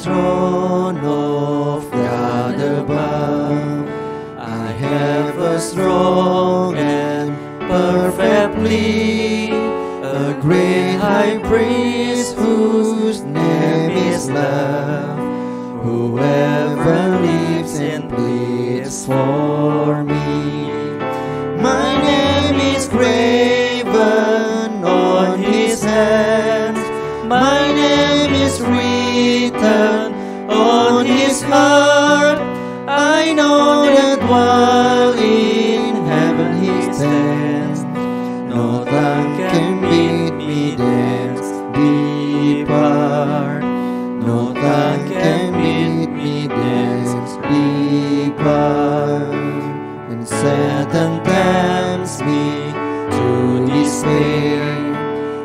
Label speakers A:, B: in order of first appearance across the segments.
A: throne of God above. I have a strong and perfect plea, a great high priest whose name is love, whoever lives and pleads for me. My name is graven on his hands, my name is written on his heart. I know that while in heaven he stands, no tongue can bid me thence depart. No tongue can bid me thence depart. And Satan tempts me to despair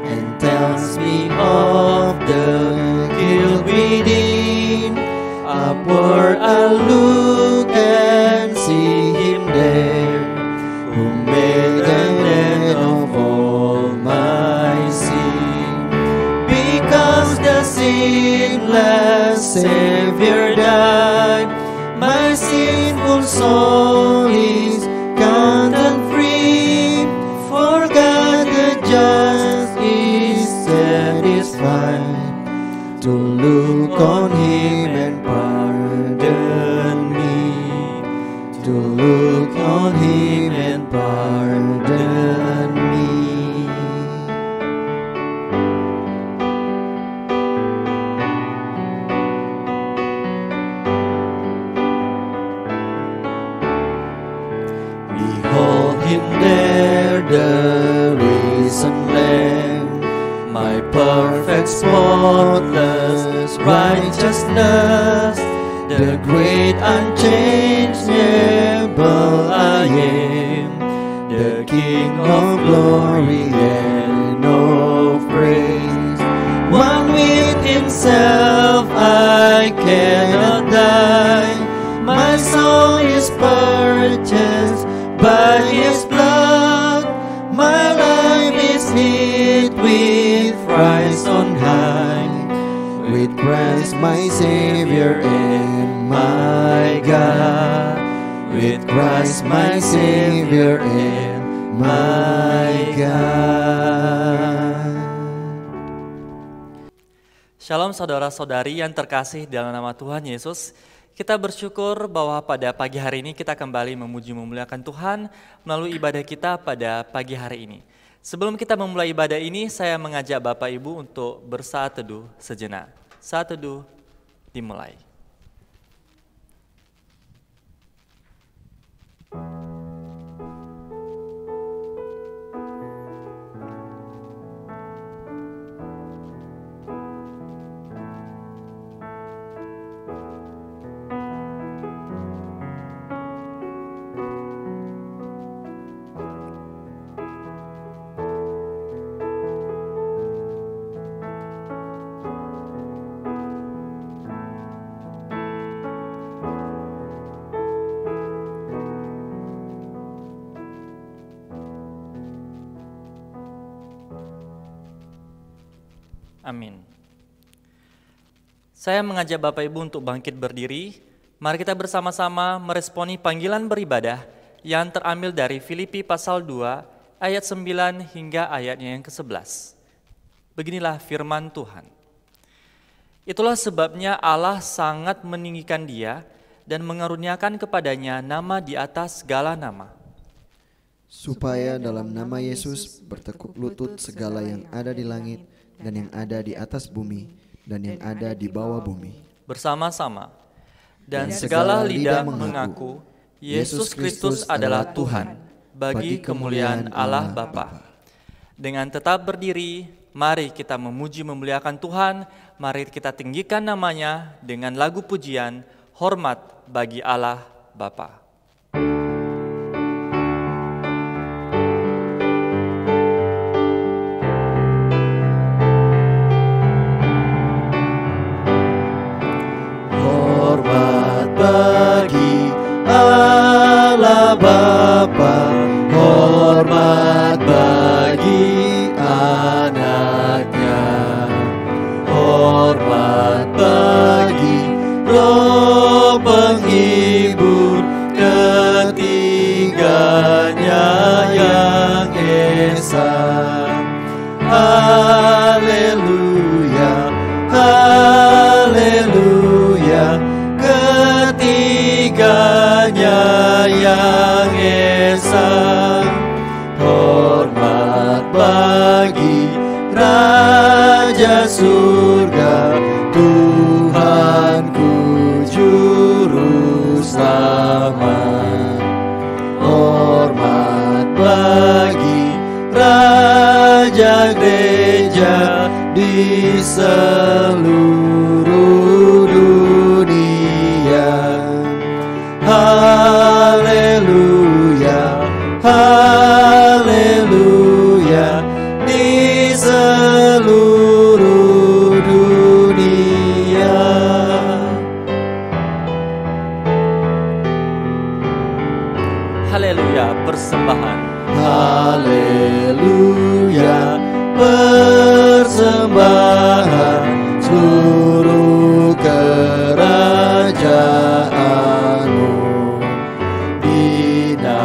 A: and tells me of the guilt within. Upward I look and see him there, who made an end of all my sin. Because the sinless Savior died, my sinful soul is counted free. For God the just is satisfied to look on him and pardon me, to look on him and pardon me. Behold him there, the risen Lamb, my perfect spotless righteousness, the great unchangeable I am, the King of glory and of praise. One with himself I cannot die, my soul is purchased by his blood, my life is hid with Christ on high, with Christ my Savior and my God, with Christ my Savior and my God.
B: Shalom saudara-saudari yang terkasih dalam nama Tuhan Yesus. Kita bersyukur bahwa pada pagi hari ini kita kembali memuji memuliakan Tuhan melalui ibadah kita pada pagi hari ini. Sebelum kita memulai ibadah ini, saya mengajak Bapak Ibu untuk bersaat teduh sejenak. Saat teduh dimulai. Amin. Saya mengajak Bapak Ibu untuk bangkit berdiri. Mari kita bersama-sama meresponi panggilan beribadah yang terambil dari Filipi pasal 2 ayat 9 hingga ayatnya yang ke-11. Beginilah firman Tuhan. Itulah sebabnya Allah sangat meninggikan dia dan mengaruniakan kepadanya nama di atas segala nama,
A: supaya dalam nama Yesus bertekuk lutut segala yang ada di langit dan yang ada di atas bumi dan yang ada di bawah bumi,
B: bersama-sama, dan segala lidah mengaku Yesus Kristus adalah Tuhan, bagi kemuliaan Allah Bapa. Dengan tetap berdiri, mari kita memuji memuliakan Tuhan, mari kita tinggikan namanya dengan lagu pujian, hormat bagi Allah Bapa.
A: bagi Allah Bapa, hormat bagi anaknya, hormat bagi penghibur ketiganya yang esa. Haleluya, haleluya, ketiganya yang esa. Hormat bagi Raja surga, Tuhanku juru selamat. Hormat bagi Raja gereja di seluruh dunia. Haleluya, haleluya, di seluruh dunia.
B: Haleluya, persembahan.
A: Haleluya, persembahan seluruh kerajaanmu dinaikkan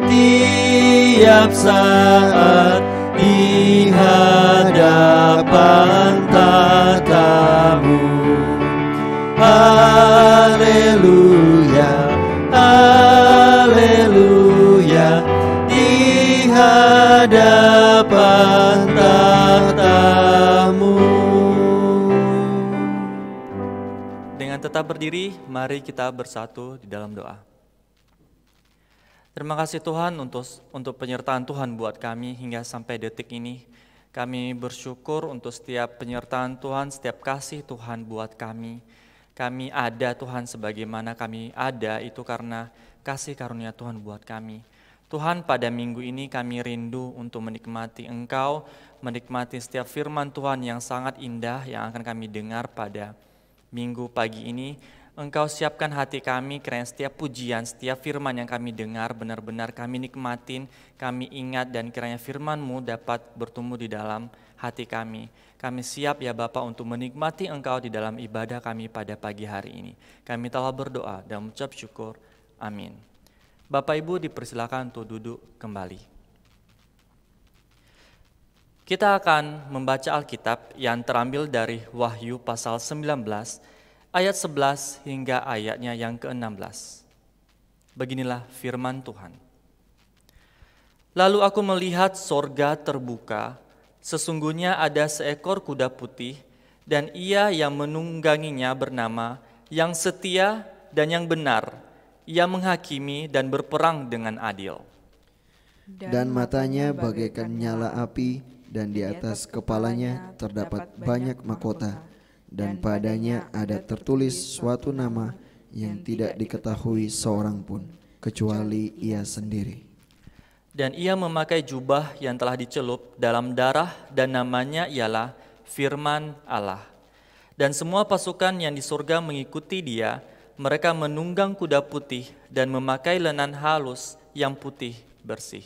A: tiap saat di hadapan tatamu. Haleluya, haleluya, di hadapan tahtamu.
B: Dengan tetap berdiri, mari kita bersatu di dalam doa. Terima kasih Tuhan untuk penyertaan Tuhan buat kami hingga sampai detik ini. Kami bersyukur untuk setiap penyertaan Tuhan, setiap kasih Tuhan buat kami. Kami ada Tuhan sebagaimana kami ada itu karena kasih karunia Tuhan buat kami. Tuhan, pada minggu ini kami rindu untuk menikmati Engkau, menikmati setiap firman Tuhan yang sangat indah yang akan kami dengar pada minggu pagi ini. Engkau siapkan hati kami kiranya setiap pujian, setiap firman yang kami dengar benar-benar kami nikmatin, kami ingat dan kiranya firman-Mu dapat bertumbuh di dalam hati kami. Kami siap ya Bapa untuk menikmati Engkau di dalam ibadah kami pada pagi hari ini. Kami telah berdoa dan mengucap syukur. Amin. Bapak Ibu dipersilakan untuk duduk kembali. Kita akan membaca Alkitab yang terambil dari Wahyu pasal 19 ayat 11 hingga ayatnya yang ke-16. Beginilah firman Tuhan. Lalu aku melihat sorga terbuka, sesungguhnya ada seekor kuda putih, dan ia yang menungganginya bernama Yang Setia dan Yang Benar. Ia menghakimi dan berperang dengan adil.
A: Dan matanya bagaikan nyala api, dan di atas kepalanya terdapat banyak mahkota. Dan padanya ada tertulis suatu nama yang tidak diketahui seorang pun, kecuali ia sendiri.
B: Dan ia memakai jubah yang telah dicelup dalam darah dan namanya ialah Firman Allah. Dan semua pasukan yang di surga mengikuti dia, mereka menunggang kuda putih dan memakai lenan halus yang putih bersih.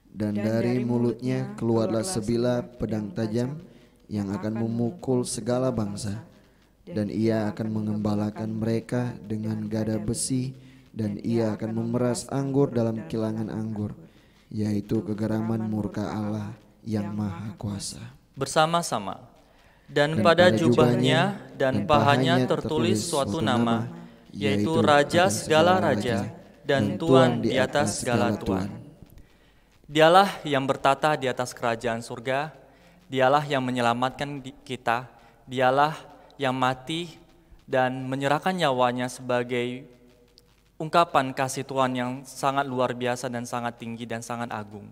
A: Dan dari mulutnya keluarlah sebilah pedang tajam yang akan memukul segala bangsa, dan ia akan mengembalakan mereka dengan gada besi, dan ia akan memeras anggur dalam kilangan anggur, yaitu kegeraman murka Allah yang Maha Kuasa.
B: Bersama-sama, dan pada jubahnya dan pahanya tertulis suatu nama, yaitu Raja segala raja dan Tuan di atas segala tuan. Dialah yang bertata di atas kerajaan surga. Dialah yang menyelamatkan kita, dialah yang mati dan menyerahkan nyawanya sebagai ungkapan kasih Tuhan yang sangat luar biasa dan sangat tinggi dan sangat agung.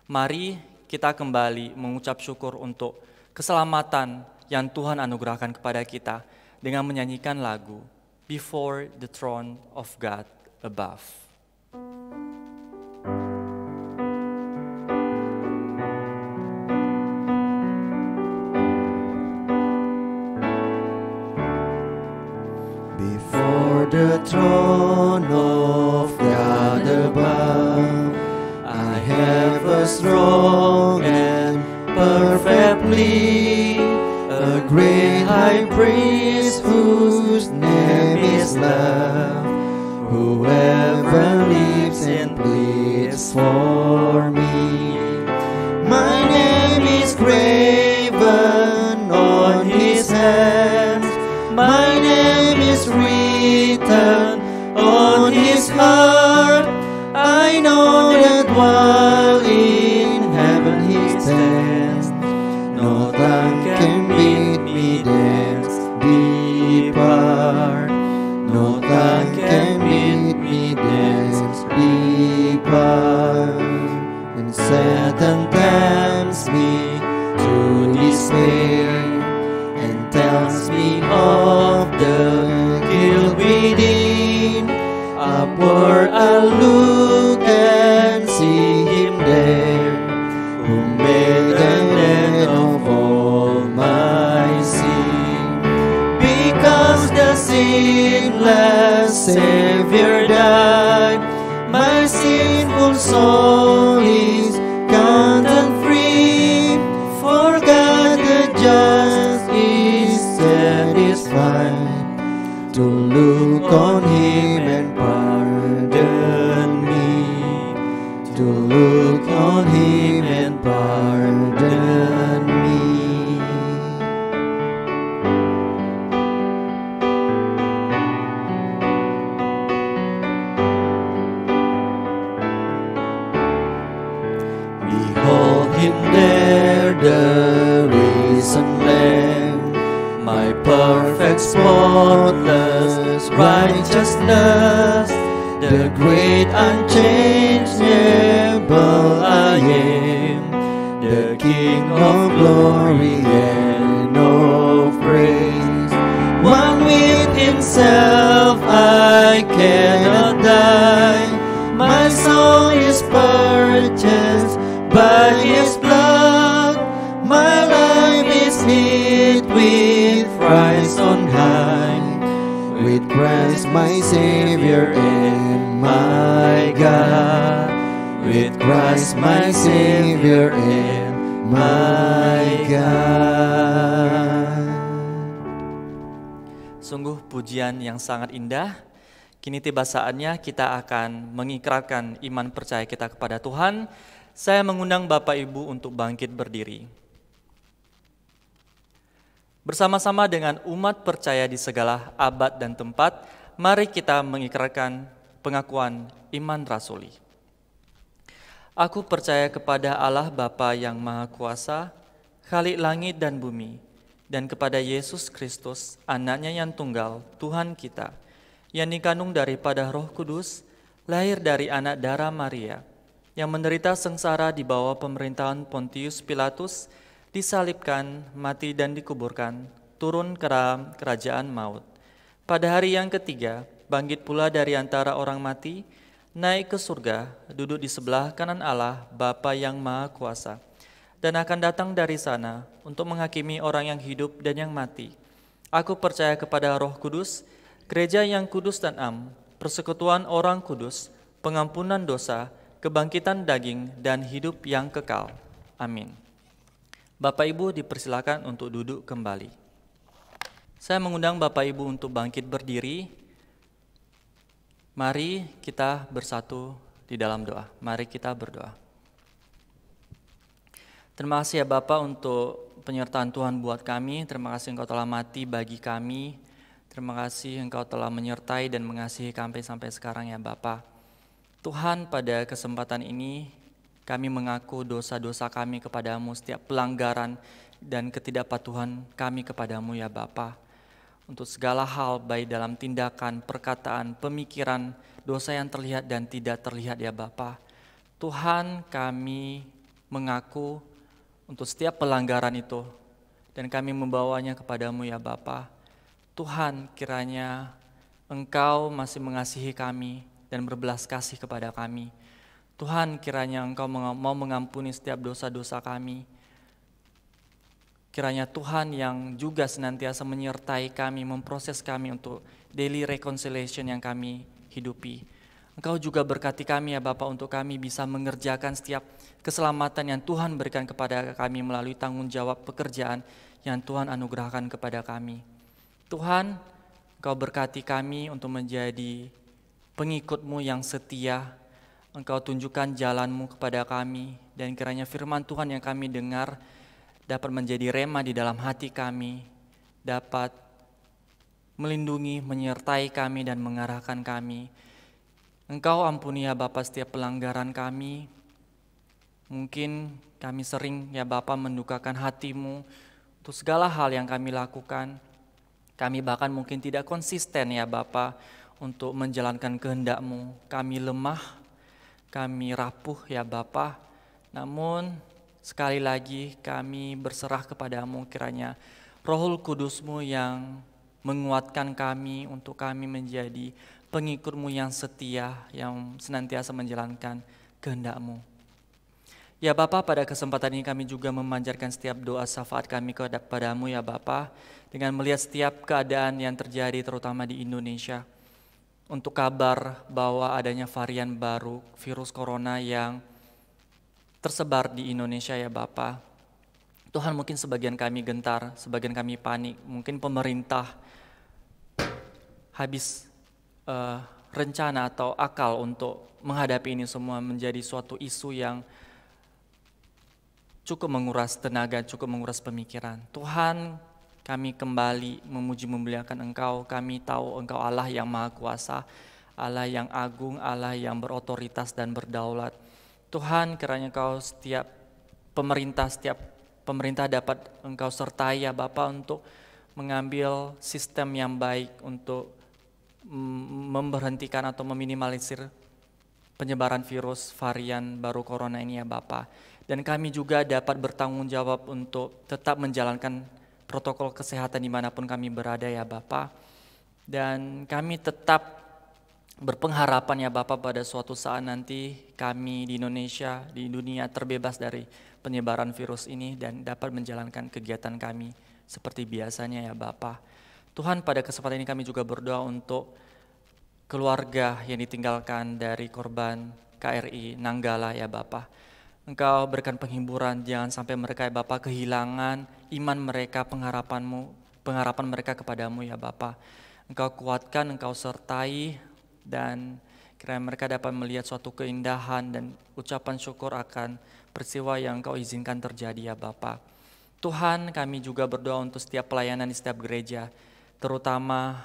B: Mari kita kembali mengucap syukur untuk keselamatan yang Tuhan anugerahkan kepada kita dengan menyanyikan lagu Before the Throne of God Above.
A: The throne of God above, I have a strong and perfect plea, a great high priest who name is written on his heart. I know that while in heaven he stands, no tongue can bid me dance depart. No tongue can bid me dance depart. And Satan tempts me to despair and tells me of the guilt within. Upward I look and see him there, who made an end of all my sin. Because the sinless Savior died, my sinful soul is content free. For God the just is satisfied to look on him and pardon me. To look on him and pardon me. Behold him there, the risen Lamb, my perfect, spotless righteousness, the great unchangeable I am, the King of glory and of praise. One with himself I cannot die, my soul is purchased by his blood, my life is hid with Christ on high, with Christ my Savior and my God, with Christ my Savior and my God.
B: Sungguh pujian yang sangat indah. Kini tiba saatnya kita akan mengikrarkan iman percaya kita kepada Tuhan. Saya mengundang Bapak Ibu untuk bangkit berdiri. Bersama-sama dengan umat percaya di segala abad dan tempat, mari kita mengikrarkan pengakuan iman rasuli. Aku percaya kepada Allah Bapa yang Maha Kuasa, Khalik langit dan bumi, dan kepada Yesus Kristus, anaknya yang tunggal, Tuhan kita, yang dikandung daripada Roh Kudus, lahir dari anak darah Maria, yang menderita sengsara di bawah pemerintahan Pontius Pilatus, disalibkan, mati dan dikuburkan, turun ke dalam kerajaan maut. Pada hari yang ketiga, bangkit pula dari antara orang mati, naik ke surga, duduk di sebelah kanan Allah, Bapa yang Maha Kuasa, dan akan datang dari sana untuk menghakimi orang yang hidup dan yang mati. Aku percaya kepada Roh Kudus, gereja yang kudus dan am, persekutuan orang kudus, pengampunan dosa, kebangkitan daging, dan hidup yang kekal. Amin. Bapak Ibu dipersilakan untuk duduk kembali. Saya mengundang Bapak Ibu untuk bangkit berdiri. Mari kita bersatu di dalam doa. Mari kita berdoa. Terima kasih ya Bapak untuk penyertaan Tuhan buat kami. Terima kasih Engkau telah mati bagi kami. Terima kasih Engkau telah menyertai dan mengasihi kami sampai sekarang ya Bapak. Tuhan, pada kesempatan ini kami mengaku dosa-dosa kami kepadamu, setiap pelanggaran dan ketidakpatuhan kami kepadamu ya Bapa. Untuk segala hal baik dalam tindakan, perkataan, pemikiran, dosa yang terlihat dan tidak terlihat ya Bapa. Tuhan, kami mengaku untuk setiap pelanggaran itu dan kami membawanya kepadamu ya Bapa. Tuhan, kiranya Engkau masih mengasihi kami dan berbelas kasih kepada kami. Tuhan, kiranya Engkau mau mengampuni setiap dosa-dosa kami. Kiranya Tuhan yang juga senantiasa menyertai kami, memproses kami untuk daily reconciliation yang kami hidupi. Engkau juga berkati kami ya Bapa untuk kami bisa mengerjakan setiap keselamatan yang Tuhan berikan kepada kami melalui tanggung jawab pekerjaan yang Tuhan anugerahkan kepada kami. Tuhan, Engkau berkati kami untuk menjadi pengikut-Mu yang setia. Engkau tunjukkan jalan-Mu kepada kami, dan kiranya firman Tuhan yang kami dengar dapat menjadi rema di dalam hati kami, dapat melindungi, menyertai kami dan mengarahkan kami. Engkau ampuni ya Bapa setiap pelanggaran kami. Mungkin kami sering ya Bapa mendukakan hati-Mu untuk segala hal yang kami lakukan. Kami bahkan mungkin tidak konsisten ya Bapa untuk menjalankan kehendak-Mu. Kami lemah, kami rapuh ya Bapa. Namun sekali lagi kami berserah kepada-Mu, kiranya Roh Kudus-Mu yang menguatkan kami untuk kami menjadi pengikut-Mu yang setia, yang senantiasa menjalankan kehendak-Mu. Ya Bapa, pada kesempatan ini kami juga memanjatkan setiap doa syafaat kami kepada-Mu ya Bapa, dengan melihat setiap keadaan yang terjadi terutama di Indonesia. Untuk kabar bahwa adanya varian baru virus corona yang tersebar di Indonesia ya Bapa. Tuhan, mungkin sebagian kami gentar, sebagian kami panik, mungkin pemerintah habis rencana atau akal untuk menghadapi ini semua, menjadi suatu isu yang cukup menguras tenaga, cukup menguras pemikiran. Tuhan, kami kembali memuji memuliakan Engkau. Kami tahu Engkau Allah yang Maha Kuasa, Allah yang agung, Allah yang berotoritas dan berdaulat. Tuhan, kiranya Engkau setiap pemerintah dapat Engkau sertai ya Bapa untuk mengambil sistem yang baik untuk memberhentikan atau meminimalisir penyebaran virus varian baru corona ini ya Bapa. Dan kami juga dapat bertanggung jawab untuk tetap menjalankan protokol kesehatan dimanapun kami berada ya Bapa. Dan kami tetap berpengharapan ya Bapa pada suatu saat nanti kami di Indonesia, di dunia terbebas dari penyebaran virus ini dan dapat menjalankan kegiatan kami seperti biasanya ya Bapa. Tuhan, pada kesempatan ini kami juga berdoa untuk keluarga yang ditinggalkan dari korban KRI Nanggala ya Bapa. Engkau berikan penghiburan, jangan sampai mereka ya Bapa kehilangan iman mereka, pengharapan mereka kepadamu ya Bapa. Engkau kuatkan, Engkau sertai, dan kiranya mereka dapat melihat suatu keindahan dan ucapan syukur akan peristiwa yang Engkau izinkan terjadi ya Bapa. Tuhan, kami juga berdoa untuk setiap pelayanan di setiap gereja, terutama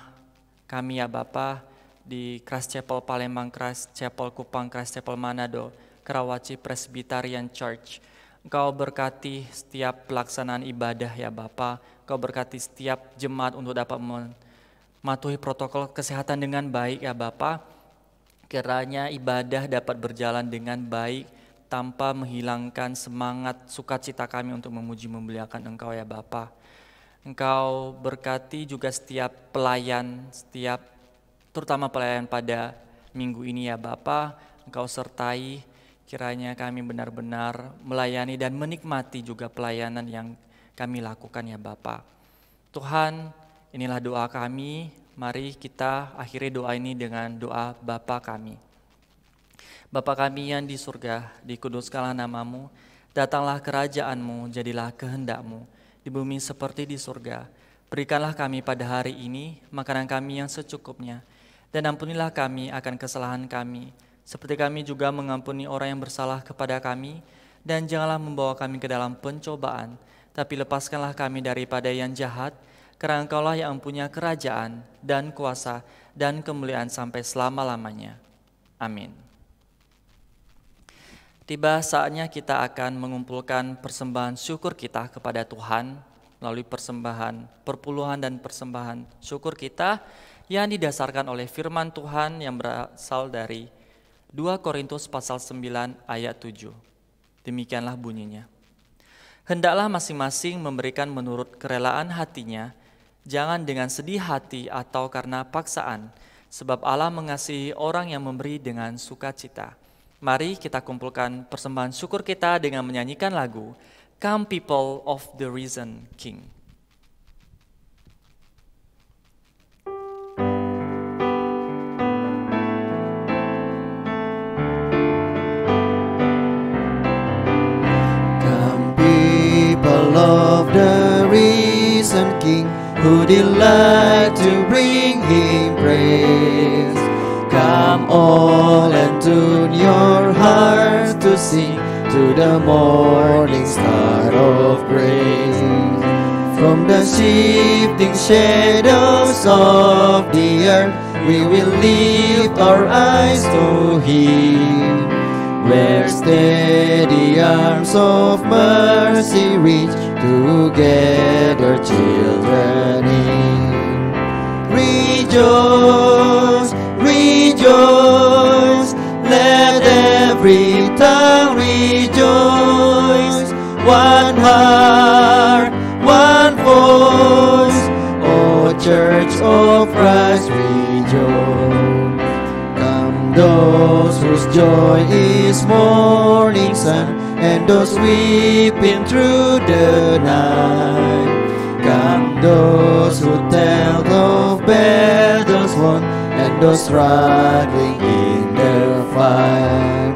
B: kami ya Bapa di Christ Chapel Palembang, Christ Chapel Kupang, Christ Chapel Manado, Karawaci Presbyterian Church. Engkau berkati setiap pelaksanaan ibadah ya Bapa. Engkau berkati setiap jemaat untuk dapat mematuhi protokol kesehatan dengan baik ya Bapa. Kiranya ibadah dapat berjalan dengan baik tanpa menghilangkan semangat sukacita kami untuk memuji memuliakan Engkau ya Bapa. Engkau berkati juga setiap pelayan, terutama pelayan pada minggu ini ya Bapa. Engkau sertai, kiranya kami benar-benar melayani dan menikmati juga pelayanan yang kami lakukan ya Bapa. Tuhan, inilah doa kami. Mari kita akhiri doa ini dengan doa Bapa kami. Bapa kami yang di surga, dikuduskanlah nama-Mu, datanglah kerajaan-Mu, jadilah kehendak-Mu, di bumi seperti di surga. Berikanlah kami pada hari ini makanan kami yang secukupnya, dan ampunilah kami akan kesalahan kami, seperti kami juga mengampuni orang yang bersalah kepada kami, dan janganlah membawa kami ke dalam pencobaan, tapi lepaskanlah kami daripada yang jahat, karena Engkaulah yang mempunyai kerajaan dan kuasa dan kemuliaan sampai selama-lamanya. Amin. Tiba saatnya kita akan mengumpulkan persembahan syukur kita kepada Tuhan melalui persembahan perpuluhan dan persembahan syukur kita yang didasarkan oleh firman Tuhan yang berasal dari 2 Korintus pasal 9 ayat 7. Demikianlah bunyinya. Hendaklah masing-masing memberikan menurut kerelaan hatinya, jangan dengan sedih hati atau karena paksaan, sebab Allah mengasihi orang yang memberi dengan sukacita. Mari kita kumpulkan persembahan syukur kita dengan menyanyikan lagu Come People of the Risen King.
A: Come people of the risen King, who delight to bring Him praise. Come all and tune your hearts to sing to the morning star of grace. From the the shifting shadows of the earth, we will lift our eyes to Him, where steady arms of mercy reach to gather children in. Rejoice, rejoice, let every tongue rejoice. One heart, one voice, O Church of Christ, rejoice. Come those whose joy is morning sun, and those weeping through the night. Come those who tell of battles won, and those struggling in the fight.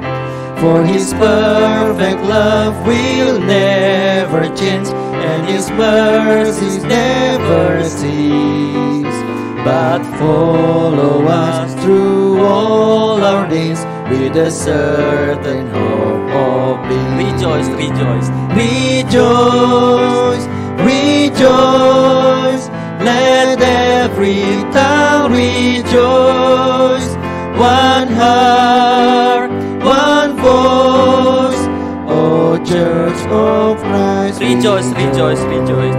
A: For His perfect love will never change, and His mercies never cease, but follow us through all our days with a certain hope of peace.
B: Rejoice, rejoice.
A: Rejoice, rejoice, let every tongue rejoice. One heart, one voice, O Church of Christ,
B: Rejoice, rejoice, rejoice.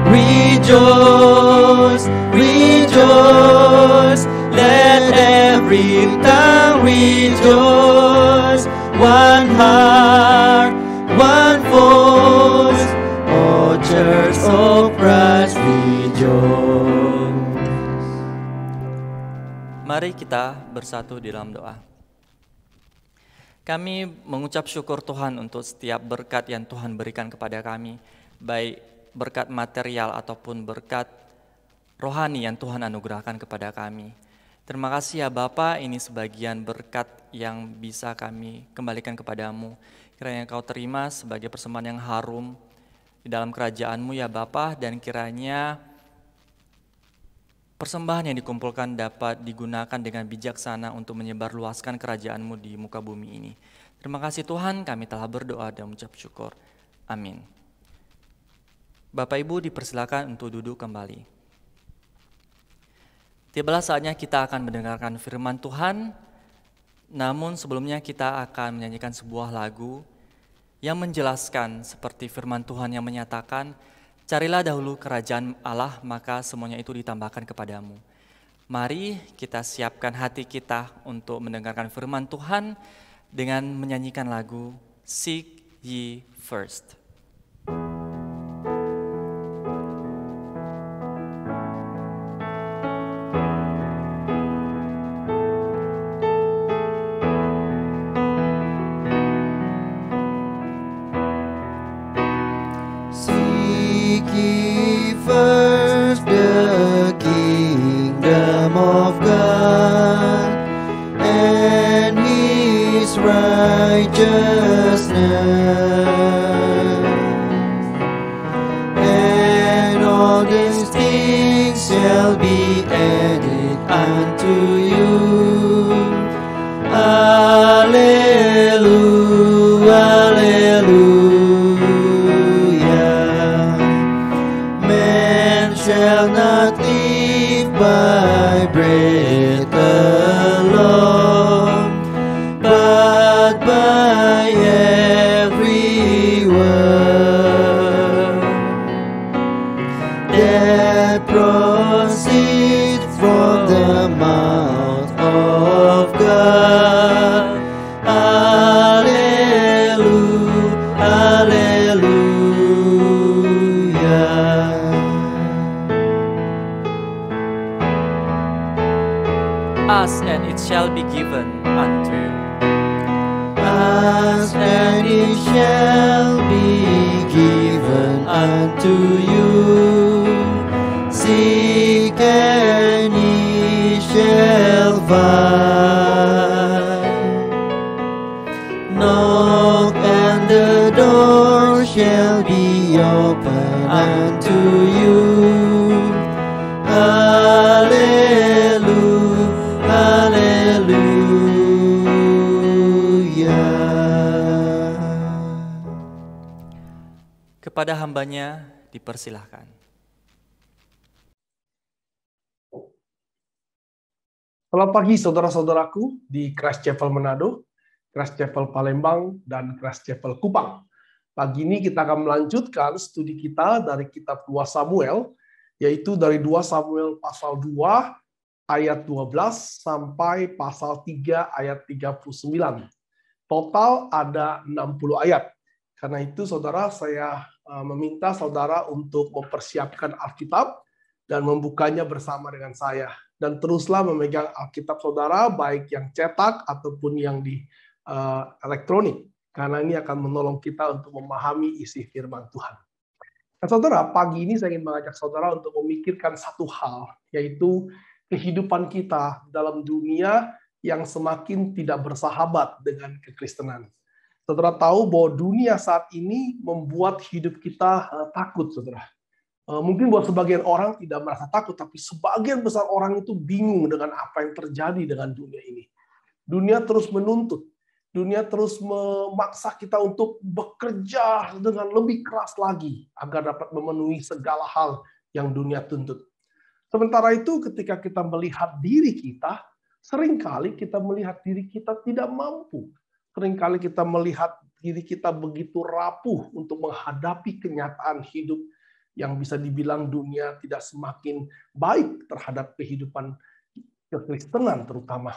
A: Rejoice, rejoice, let every tongue rejoice. One heart, one voice, O Church of Christ, rejoice.
B: Mari kita bersatu di dalam doa. Kami mengucap syukur Tuhan untuk setiap berkat yang Tuhan berikan kepada kami, baik berkat material ataupun berkat rohani yang Tuhan anugerahkan kepada kami. Terima kasih ya Bapa, ini sebagian berkat yang bisa kami kembalikan kepadamu. Kiranya Kau terima sebagai persembahan yang harum di dalam kerajaan-Mu ya Bapa, dan kiranya persembahan yang dikumpulkan dapat digunakan dengan bijaksana untuk menyebarluaskan kerajaan-Mu di muka bumi ini. Terima kasih Tuhan, kami telah berdoa dan mengucap syukur. Amin. Bapak Ibu dipersilakan untuk duduk kembali. Tibalah saatnya kita akan mendengarkan firman Tuhan, namun sebelumnya kita akan menyanyikan sebuah lagu yang menjelaskan seperti firman Tuhan yang menyatakan, carilah dahulu kerajaan Allah, maka semuanya itu ditambahkan kepadamu. Mari kita siapkan hati kita untuk mendengarkan firman Tuhan dengan menyanyikan lagu Seek Ye First.
A: And all these things shall be added unto you. Hallelujah, hallelujah. Man shall not live by bread alone, but by every word that proceeds from the mouth of God. Hallelujah, hallelujah.
B: Ask and it shall be given unto you.
A: Ask and it shall be given unto you. Seek and ye shall find. Knock and the door shall be open unto you. Hallelujah, hallelujah.
B: Kepada hambanya dipersilahkan.
C: Selamat pagi saudara-saudaraku di Christ Chapel Manado, Christ Chapel Palembang, dan Christ Chapel Kupang. Pagi ini kita akan melanjutkan studi kita dari kitab 2 Samuel, yaitu dari 2 Samuel pasal 2 ayat 12 sampai pasal 3 ayat 39. Total ada 60 ayat. Karena itu saudara, saya meminta saudara untuk mempersiapkan Alkitab dan membukanya bersama dengan saya. Dan teruslah memegang Alkitab saudara, baik yang cetak ataupun yang di elektronik. Karena ini akan menolong kita untuk memahami isi firman Tuhan. Nah, saudara, pagi ini saya ingin mengajak saudara untuk memikirkan satu hal, yaitu kehidupan kita dalam dunia yang semakin tidak bersahabat dengan kekristenan. Saudara tahu bahwa dunia saat ini membuat hidup kita takut, saudara. Mungkin buat sebagian orang tidak merasa takut, tapi sebagian besar orang itu bingung dengan apa yang terjadi dengan dunia ini. Dunia terus menuntut, dunia terus memaksa kita untuk bekerja dengan lebih keras lagi agar dapat memenuhi segala hal yang dunia tuntut. Sementara itu ketika kita melihat diri kita, seringkali kita melihat diri kita tidak mampu. Seringkali kita melihat diri kita begitu rapuh untuk menghadapi kenyataan hidup yang bisa dibilang dunia tidak semakin baik terhadap kehidupan kekristenan terutama.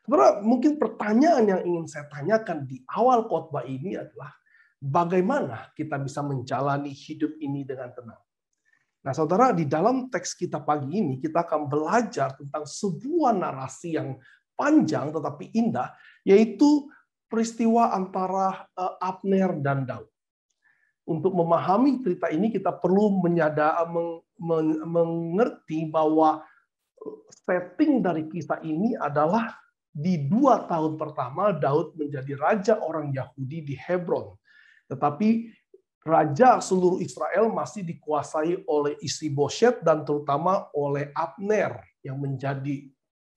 C: Sebenarnya mungkin pertanyaan yang ingin saya tanyakan di awal khotbah ini adalah bagaimana kita bisa menjalani hidup ini dengan tenang. Nah saudara, di dalam teks kita pagi ini kita akan belajar tentang sebuah narasi yang panjang tetapi indah, yaitu peristiwa antara Abner dan Daud. Untuk memahami cerita ini kita perlu mengerti bahwa setting dari kisah ini adalah di 2 tahun pertama Daud menjadi raja orang Yahudi di Hebron. Tetapi raja seluruh Israel masih dikuasai oleh Isiboshet dan terutama oleh Abner yang menjadi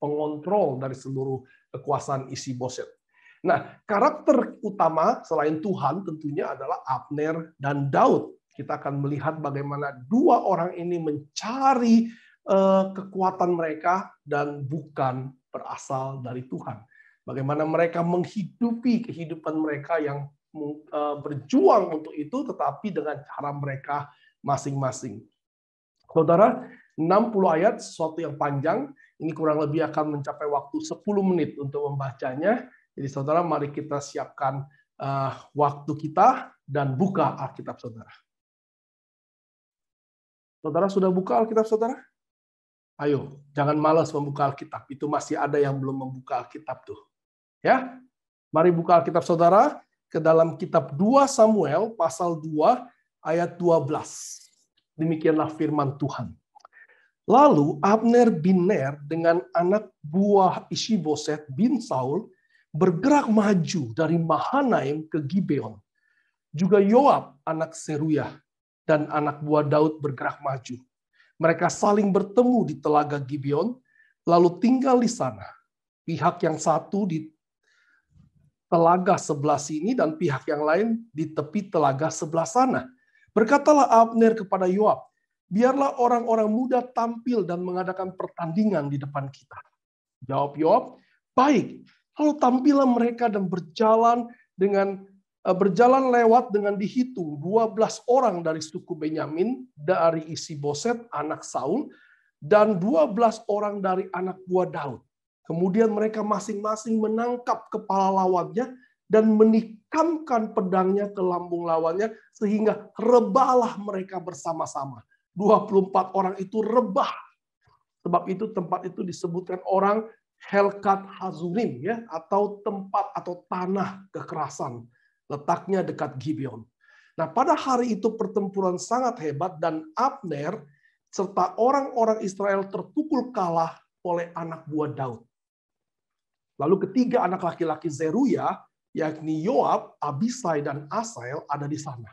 C: pengontrol dari seluruh kekuasaan Isiboshet. Nah, karakter utama selain Tuhan tentunya adalah Abner dan Daud. Kita akan melihat bagaimana dua orang ini mencari kekuatan mereka dan bukan berasal dari Tuhan. Bagaimana mereka menghidupi kehidupan mereka yang berjuang untuk itu, tetapi dengan cara mereka masing-masing. Saudara, 60 ayat, sesuatu yang panjang. Ini kurang lebih akan mencapai waktu 10 menit untuk membacanya. Jadi saudara, mari kita siapkan waktu kita dan buka Alkitab saudara. Saudara sudah buka Alkitab saudara? Ayo, jangan malas membuka Alkitab. Itu masih ada yang belum membuka Alkitab tuh. Ya, mari buka Alkitab saudara ke dalam kitab 2 Samuel pasal 2 ayat 12. Demikianlah firman Tuhan. Lalu Abner bin Ner dengan anak buah Ishiboset bin Saul bergerak maju dari Mahanaim ke Gibeon. Juga Yoab anak Seruyah dan anak buah Daud bergerak maju. Mereka saling bertemu di telaga Gibeon, lalu tinggal di sana. Pihak yang satu di telaga sebelah sini dan pihak yang lain di tepi telaga sebelah sana. Berkatalah Abner kepada Yoab, biarlah orang-orang muda tampil dan mengadakan pertandingan di depan kita. Jawab Yoab, baik. Lalu tampillah mereka dan berjalan lewat dengan dihitung 12 orang dari suku Benyamin, dari Isiboshet anak Saul, dan 12 orang dari anak buah Daud. Kemudian mereka masing-masing menangkap kepala lawannya dan menikamkan pedangnya ke lambung lawannya sehingga rebahlah mereka bersama-sama. 24 orang itu rebah. Sebab itu tempat itu disebutkan orang Helkat Hazurim, ya, atau tempat atau tanah kekerasan. Letaknya dekat Gibeon. Nah, pada hari itu pertempuran sangat hebat dan Abner serta orang-orang Israel terpukul kalah oleh anak buah Daud. Lalu ketiga anak laki-laki Zeruya, yakni Yoab, Abisai, dan Asael ada di sana.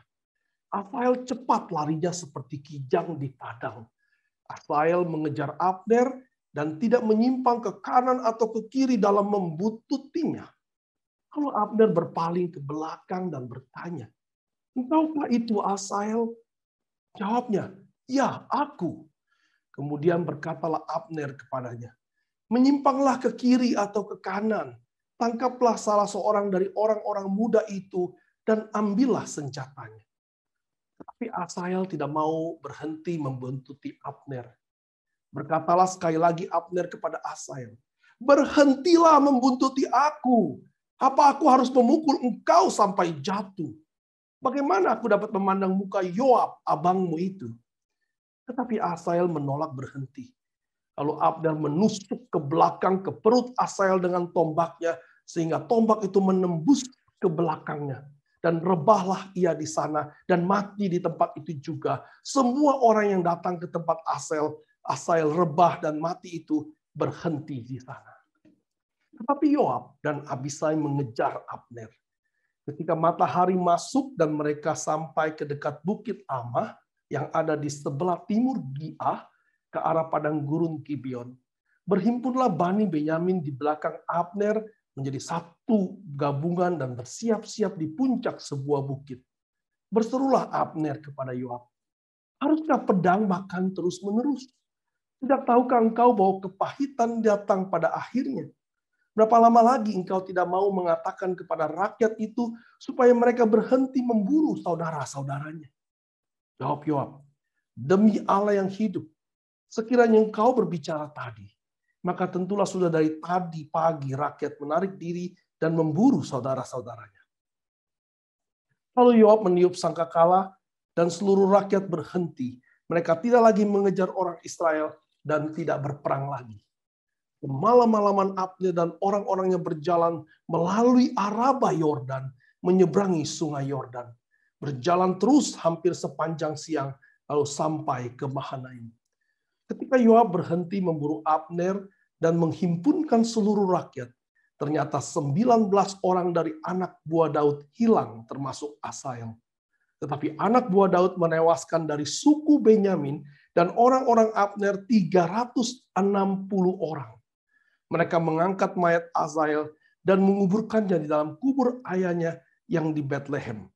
C: Asael cepat larinya seperti kijang di padang. Asael mengejar Abner dan tidak menyimpang ke kanan atau ke kiri dalam membuntutinya. Lalu Abner berpaling ke belakang dan bertanya, "Engkaukah itu Asael?" Jawabnya, "Ya, aku." Kemudian berkatalah Abner kepadanya, Menyimpanglah ke kiri atau ke kanan. Tangkaplah salah seorang dari orang-orang muda itu dan ambillah senjatanya. Tapi Asael tidak mau berhenti membuntuti Abner. Berkatalah sekali lagi Abner kepada Asael, "Berhentilah membuntuti aku. Apa aku harus memukul engkau sampai jatuh? Bagaimana aku dapat memandang muka Yoab, abangmu itu?" Tetapi Asael menolak berhenti. Lalu Abner menusuk ke belakang, ke perut Asael dengan tombaknya, sehingga tombak itu menembus ke belakangnya. Dan rebahlah ia di sana, dan mati di tempat itu juga. Semua orang yang datang ke tempat Asael rebah dan mati itu berhenti di sana. Tetapi Yoab dan Abisai mengejar Abner. Ketika matahari masuk dan mereka sampai ke dekat Bukit Amah, yang ada di sebelah timur Giah, ke arah padang gurun Gibeon. Berhimpunlah Bani Benyamin di belakang Abner menjadi satu gabungan dan bersiap-siap di puncak sebuah bukit. Berserulah Abner kepada Yoab, "Haruskah pedang makan terus-menerus? Tidak tahukah engkau bahwa kepahitan datang pada akhirnya? Berapa lama lagi engkau tidak mau mengatakan kepada rakyat itu supaya mereka berhenti memburu saudara-saudaranya?" Jawab Yoab, "Demi Allah yang hidup, sekiranya engkau berbicara tadi, maka tentulah sudah dari tadi pagi rakyat menarik diri dan memburu saudara-saudaranya." Lalu Yoab meniup sangkakala dan seluruh rakyat berhenti. Mereka tidak lagi mengejar orang Israel dan tidak berperang lagi. Malam-malaman Abner dan orang-orangnya berjalan melalui Araba Yordan, menyeberangi sungai Yordan. Berjalan terus hampir sepanjang siang, lalu sampai ke Mahanaim. Ketika Yoab berhenti memburu Abner dan menghimpunkan seluruh rakyat, ternyata 19 orang dari anak buah Daud hilang termasuk Asael. Tetapi anak buah Daud menewaskan dari suku Benyamin dan orang-orang Abner 360 orang. Mereka mengangkat mayat Asael dan menguburkannya di dalam kubur ayahnya yang di Bethlehem.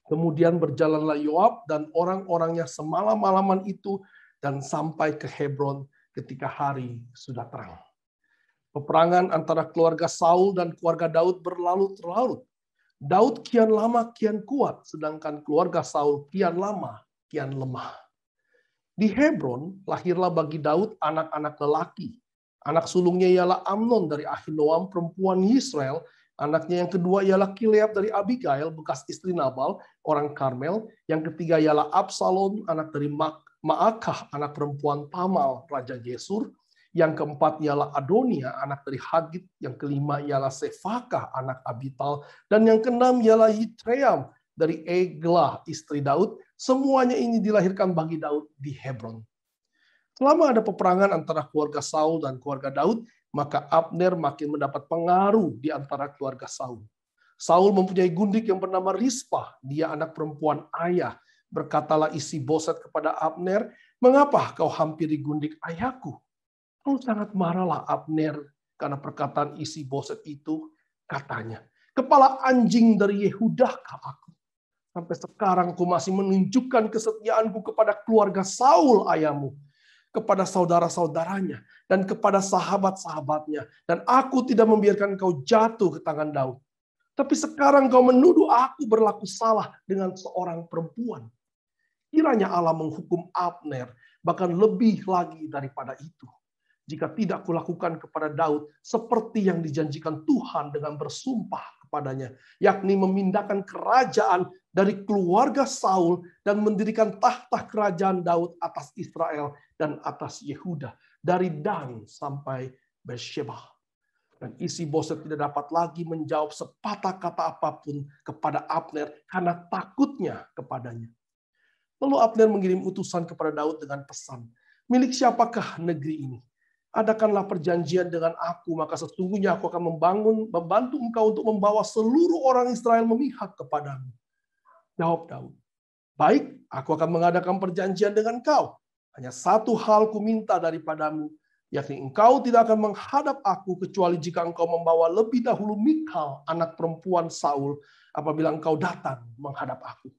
C: Kemudian berjalanlah Yoab dan orang-orangnya semalam-malaman itu dan sampai ke Hebron ketika hari sudah terang. Peperangan antara keluarga Saul dan keluarga Daud berlarut-larut. Daud kian lama kian kuat, sedangkan keluarga Saul kian lama kian lemah. Di Hebron lahirlah bagi Daud anak-anak lelaki. Anak sulungnya ialah Amnon dari Ahinoam, perempuan Yisrael. Anaknya yang kedua ialah Kileab dari Abigail, bekas istri Nabal, orang Karmel. Yang ketiga ialah Absalom, anak dari Maakah, anak perempuan Tamal, Raja Gesur. Yang keempat ialah Adonia, anak dari Hagit. Yang kelima ialah Sefakah, anak Abital. Dan yang keenam ialah Yitream dari Eglah, istri Daud. Semuanya ini dilahirkan bagi Daud di Hebron. Selama ada peperangan antara keluarga Saul dan keluarga Daud, maka Abner makin mendapat pengaruh di antara keluarga Saul. Saul mempunyai gundik yang bernama Rizpah, dia anak perempuan ayah. Berkatalah Isi-Boset kepada Abner, "Mengapa kau hampiri gundik ayahku?" Lalu sangat marahlah Abner karena perkataan Isi-Boset itu. Katanya, "Kepala anjing dari Yehudakah aku? Sampai sekarang aku masih menunjukkan kesetiaanku kepada keluarga Saul ayahmu, kepada saudara-saudaranya, dan kepada sahabat-sahabatnya. Dan aku tidak membiarkan kau jatuh ke tangan Daud. Tapi sekarang kau menuduh aku berlaku salah dengan seorang perempuan." Kiranya Allah menghukum Abner, bahkan lebih lagi daripada itu, jika tidak kulakukan kepada Daud seperti yang dijanjikan Tuhan dengan bersumpah kepadanya, yakni memindahkan kerajaan dari keluarga Saul dan mendirikan tahta kerajaan Daud atas Israel dan atas Yehuda, dari Dan sampai Beersheba. Dan Isi-Boset tidak dapat lagi menjawab sepatah kata apapun kepada Abner karena takutnya kepadanya. Lalu Abner mengirim utusan kepada Daud dengan pesan, "Milik siapakah negeri ini? Adakanlah perjanjian dengan aku, maka sesungguhnya aku akan membantu engkau untuk membawa seluruh orang Israel memihak kepadamu." Jawab Daud, "Baik, aku akan mengadakan perjanjian dengan kau. Hanya satu hal ku minta daripadamu, yakni engkau tidak akan menghadap aku kecuali jika engkau membawa lebih dahulu Mikal, anak perempuan Saul, apabila engkau datang menghadap aku."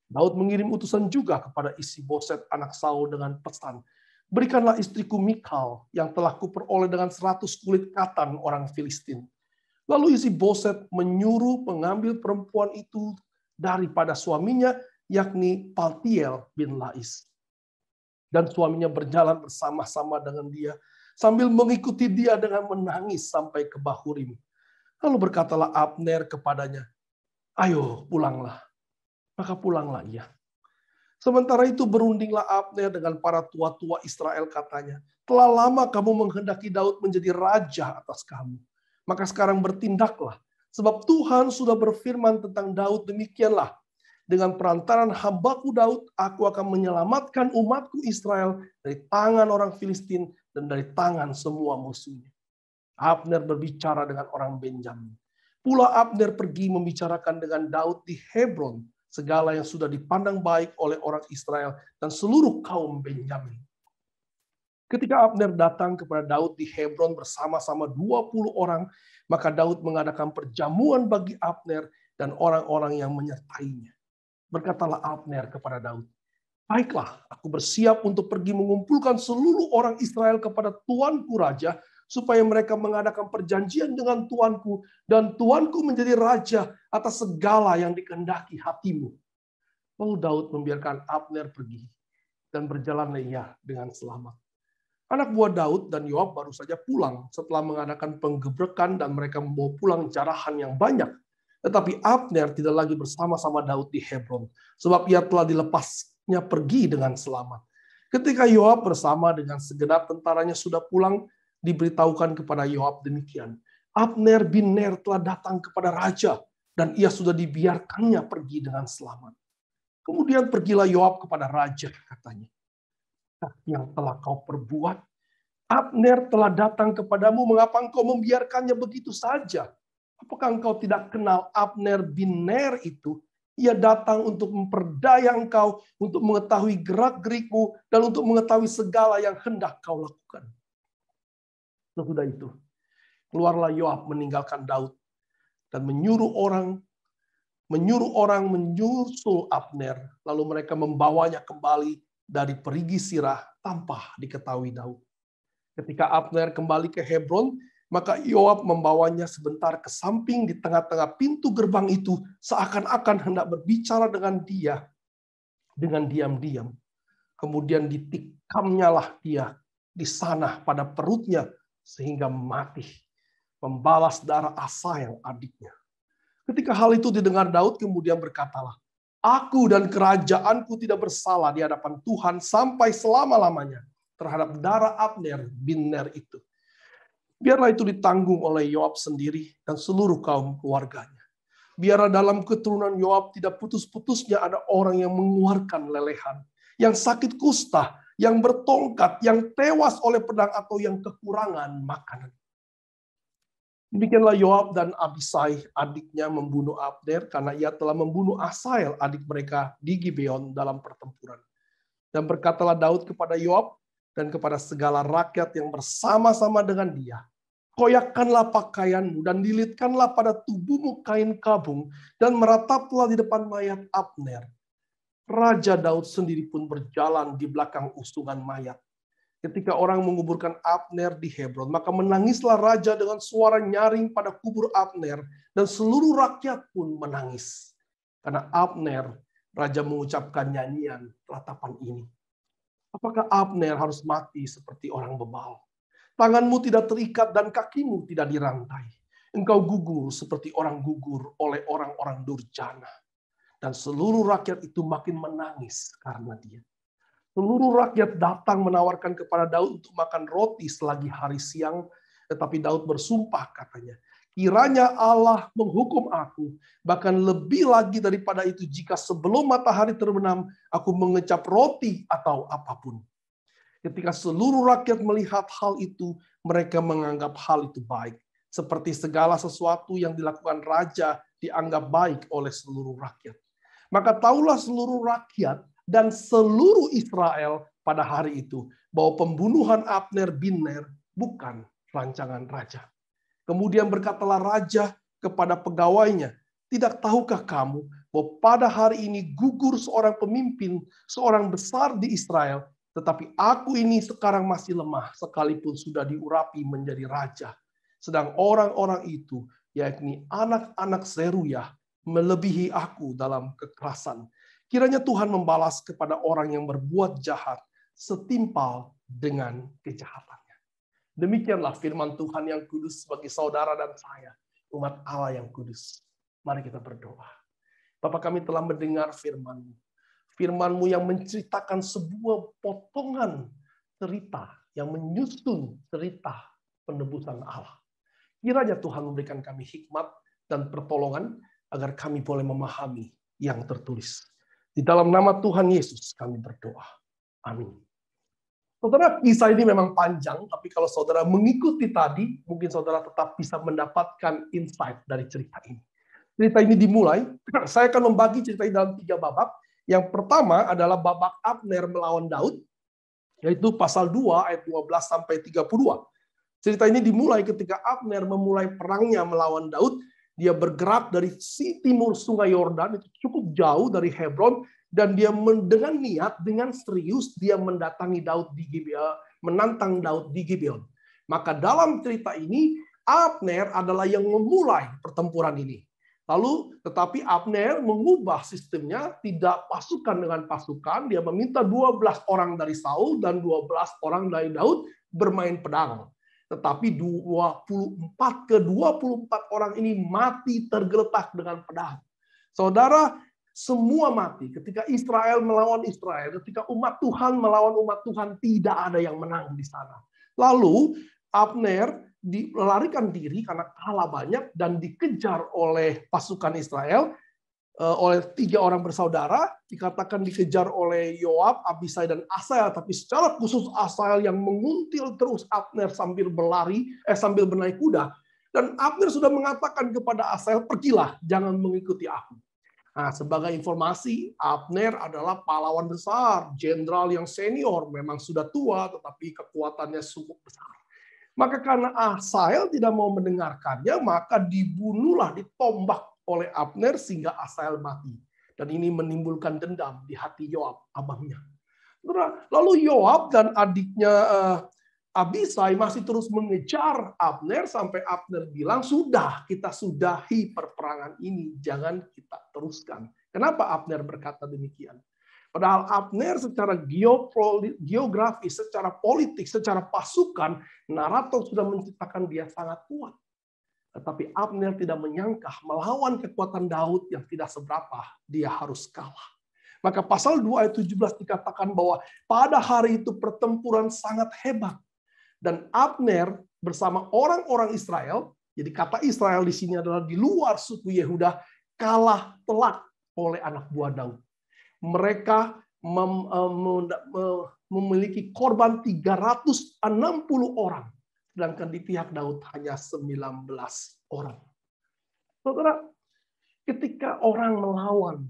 C: Daud mengirim utusan juga kepada Isi-Boset anak Saul dengan pesan, Berikanlah istriku Mikal yang telah kuperoleh dengan 100 kulit katan orang Filistin. Lalu Isi-Boset menyuruh pengambil perempuan itu daripada suaminya, yakni Paltiel bin Lais. Dan suaminya berjalan bersama-sama dengan dia, sambil mengikuti dia dengan menangis sampai ke Bahurim. Lalu berkatalah Abner kepadanya, "Ayo pulanglah." Maka pulanglah ia. Sementara itu berundinglah Abner dengan para tua-tua Israel, katanya, "Telah lama kamu menghendaki Daud menjadi raja atas kamu. Maka sekarang bertindaklah, sebab Tuhan sudah berfirman tentang Daud demikianlah. Dengan perantaran hambaku Daud, aku akan menyelamatkan umatku Israel dari tangan orang Filistin dan dari tangan semua musuhnya." Abner berbicara dengan orang Benjamin. Pula Abner pergi membicarakan dengan Daud di Hebron segala yang sudah dipandang baik oleh orang Israel dan seluruh kaum Benjamin. Ketika Abner datang kepada Daud di Hebron bersama-sama 20 orang, maka Daud mengadakan perjamuan bagi Abner dan orang-orang yang menyertainya. Berkatalah Abner kepada Daud, "Baiklah, aku bersiap untuk pergi mengumpulkan seluruh orang Israel kepada tuanku raja, supaya mereka mengadakan perjanjian dengan tuanku, dan tuanku menjadi raja atas segala yang dikehendaki hatimu." Lalu Daud membiarkan Abner pergi, dan berjalanlah ia dengan selamat. Anak buah Daud dan Yoab baru saja pulang setelah mengadakan penggebrekan, dan mereka membawa pulang jarahan yang banyak. Tetapi Abner tidak lagi bersama-sama Daud di Hebron, sebab ia telah dilepasnya pergi dengan selamat. Ketika Yoab bersama dengan segenap tentaranya sudah pulang, diberitahukan kepada Yoab demikian, "Abner bin Ner telah datang kepada raja, dan ia sudah dibiarkannya pergi dengan selamat." Kemudian pergilah Yoab kepada raja, katanya, "Yang telah kau perbuat, Abner telah datang kepadamu, mengapa engkau membiarkannya begitu saja? Apakah engkau tidak kenal Abner bin Ner itu? Ia datang untuk memperdaya engkau, untuk mengetahui gerak-gerikmu, dan untuk mengetahui segala yang hendak kau lakukan." Sesudah itu, keluarlah Yoab meninggalkan Daud dan menyuruh orang menyusul Abner, lalu mereka membawanya kembali dari perigi Sirah tanpa diketahui Daud. Ketika Abner kembali ke Hebron, maka Yoab membawanya sebentar ke samping di tengah-tengah pintu gerbang itu, seakan-akan hendak berbicara dengan dia dengan diam-diam. Kemudian ditikamnyalah dia di sana pada perutnya sehingga mati, membalas darah Asahel adiknya. Ketika hal itu didengar Daud, kemudian berkatalah, "Aku dan kerajaanku tidak bersalah di hadapan Tuhan sampai selama-lamanya terhadap darah Abner bin Ner itu. Biarlah itu ditanggung oleh Yoab sendiri dan seluruh kaum keluarganya. Biarlah dalam keturunan Yoab tidak putus-putusnya ada orang yang mengeluarkan lelehan, yang sakit kusta, yang bertongkat, yang tewas oleh pedang, atau yang kekurangan makanan." Demikianlah Yoab dan Abisai adiknya membunuh Abner, karena ia telah membunuh Asahel adik mereka di Gibeon dalam pertempuran. Dan berkatalah Daud kepada Yoab dan kepada segala rakyat yang bersama-sama dengan dia, "Koyakkanlah pakaianmu dan lilitkanlah pada tubuhmu kain kabung, dan merataplah di depan mayat Abner." Raja Daud sendiri pun berjalan di belakang usungan mayat. Ketika orang menguburkan Abner di Hebron, maka menangislah raja dengan suara nyaring pada kubur Abner, dan seluruh rakyat pun menangis. Karena Abner, raja mengucapkan nyanyian ratapan ini, "Apakah Abner harus mati seperti orang bebal? Tanganmu tidak terikat dan kakimu tidak dirantai. Engkau gugur seperti orang gugur oleh orang-orang durjana." Dan seluruh rakyat itu makin menangis karena dia. Seluruh rakyat datang menawarkan kepada Daud untuk makan roti selagi hari siang. Tetapi Daud bersumpah, katanya, "Kiranya Allah menghukum aku, bahkan lebih lagi daripada itu, jika sebelum matahari terbenam aku mengecap roti atau apapun." Ketika seluruh rakyat melihat hal itu, mereka menganggap hal itu baik. Seperti segala sesuatu yang dilakukan raja dianggap baik oleh seluruh rakyat. Maka tahulah seluruh rakyat dan seluruh Israel pada hari itu bahwa pembunuhan Abner bin Ner bukan rancangan raja. Kemudian berkatalah raja kepada pegawainya, "Tidak tahukah kamu bahwa pada hari ini gugur seorang pemimpin, seorang besar di Israel, Tetapi aku ini sekarang masih lemah, sekalipun sudah diurapi menjadi raja. Sedang orang-orang itu, yakni anak-anak Seruyah, melebihi aku dalam kekerasan. Kiranya Tuhan membalas kepada orang yang berbuat jahat setimpal dengan kejahatannya. Demikianlah firman Tuhan yang kudus bagi saudara dan saya, umat Allah yang kudus. Mari kita berdoa. Bapa, kami telah mendengar firman-Mu. Firman-Mu yang menceritakan sebuah potongan cerita yang menyusun cerita penebusan Allah. Kiranya Tuhan memberikan kami hikmat dan pertolongan agar kami boleh memahami yang tertulis. Di dalam nama Tuhan Yesus kami berdoa. Amin. Saudara, kisah ini memang panjang, tapi kalau saudara mengikuti tadi, mungkin saudara tetap bisa mendapatkan insight dari cerita ini. Cerita ini dimulai, saya akan membagi cerita ini dalam 3 babak. Yang pertama adalah babak Abner melawan Daud, yaitu pasal 2 ayat 12 sampai 32. Cerita ini dimulai ketika Abner memulai perangnya melawan Daud. Dia bergerak dari timur sungai Yordan, itu cukup jauh dari Hebron, dan dia dengan niat, dengan serius, dia mendatangi Daud di Gibeon, menantang Daud di Gibeon. Maka dalam cerita ini, Abner adalah yang memulai pertempuran ini. Lalu, tetapi Abner mengubah sistemnya, tidak pasukan dengan pasukan, dia meminta 12 orang dari Saul dan 12 orang dari Daud bermain pedang. Tetapi 24 orang ini mati tergeletak dengan pedang. Saudara, semua mati. Ketika Israel melawan Israel, ketika umat Tuhan melawan umat Tuhan, tidak ada yang menang di sana. Lalu Abner dilarikan diri karena kalah banyak dan dikejar oleh pasukan Israel, oleh 3 orang bersaudara, dikatakan dikejar oleh Yoab, Abisai, dan Asahel, tapi secara khusus Asahel yang menguntil terus Abner sambil sambil bernaik kuda. Dan Abner sudah mengatakan kepada Asahel, pergilah, jangan mengikuti aku. Nah, sebagai informasi, Abner adalah pahlawan besar, jenderal yang senior, memang sudah tua, tetapi kekuatannya cukup besar. Maka karena Asahel tidak mau mendengarkannya, maka dibunuhlah, ditombak oleh Abner sehingga Asahel mati. Dan ini menimbulkan dendam di hati Yoab, abangnya. Lalu Yoab dan adiknya Abisai masih terus mengejar Abner sampai Abner bilang, sudah, kita sudahi perperangan ini, jangan kita teruskan. Kenapa Abner berkata demikian? Padahal Abner secara geografis, secara politik, secara pasukan, narator sudah menciptakan dia sangat kuat. Tetapi Abner tidak menyangka melawan kekuatan Daud yang tidak seberapa, dia harus kalah. Maka pasal 2 ayat 17 dikatakan bahwa pada hari itu pertempuran sangat hebat. Dan Abner bersama orang-orang Israel, jadi kata Israel di sini adalah di luar suku Yehuda, kalah telak oleh anak buah Daud. Mereka memiliki korban 360 orang. Sedangkan di pihak Daud hanya 19 orang. Saudara, ketika orang melawan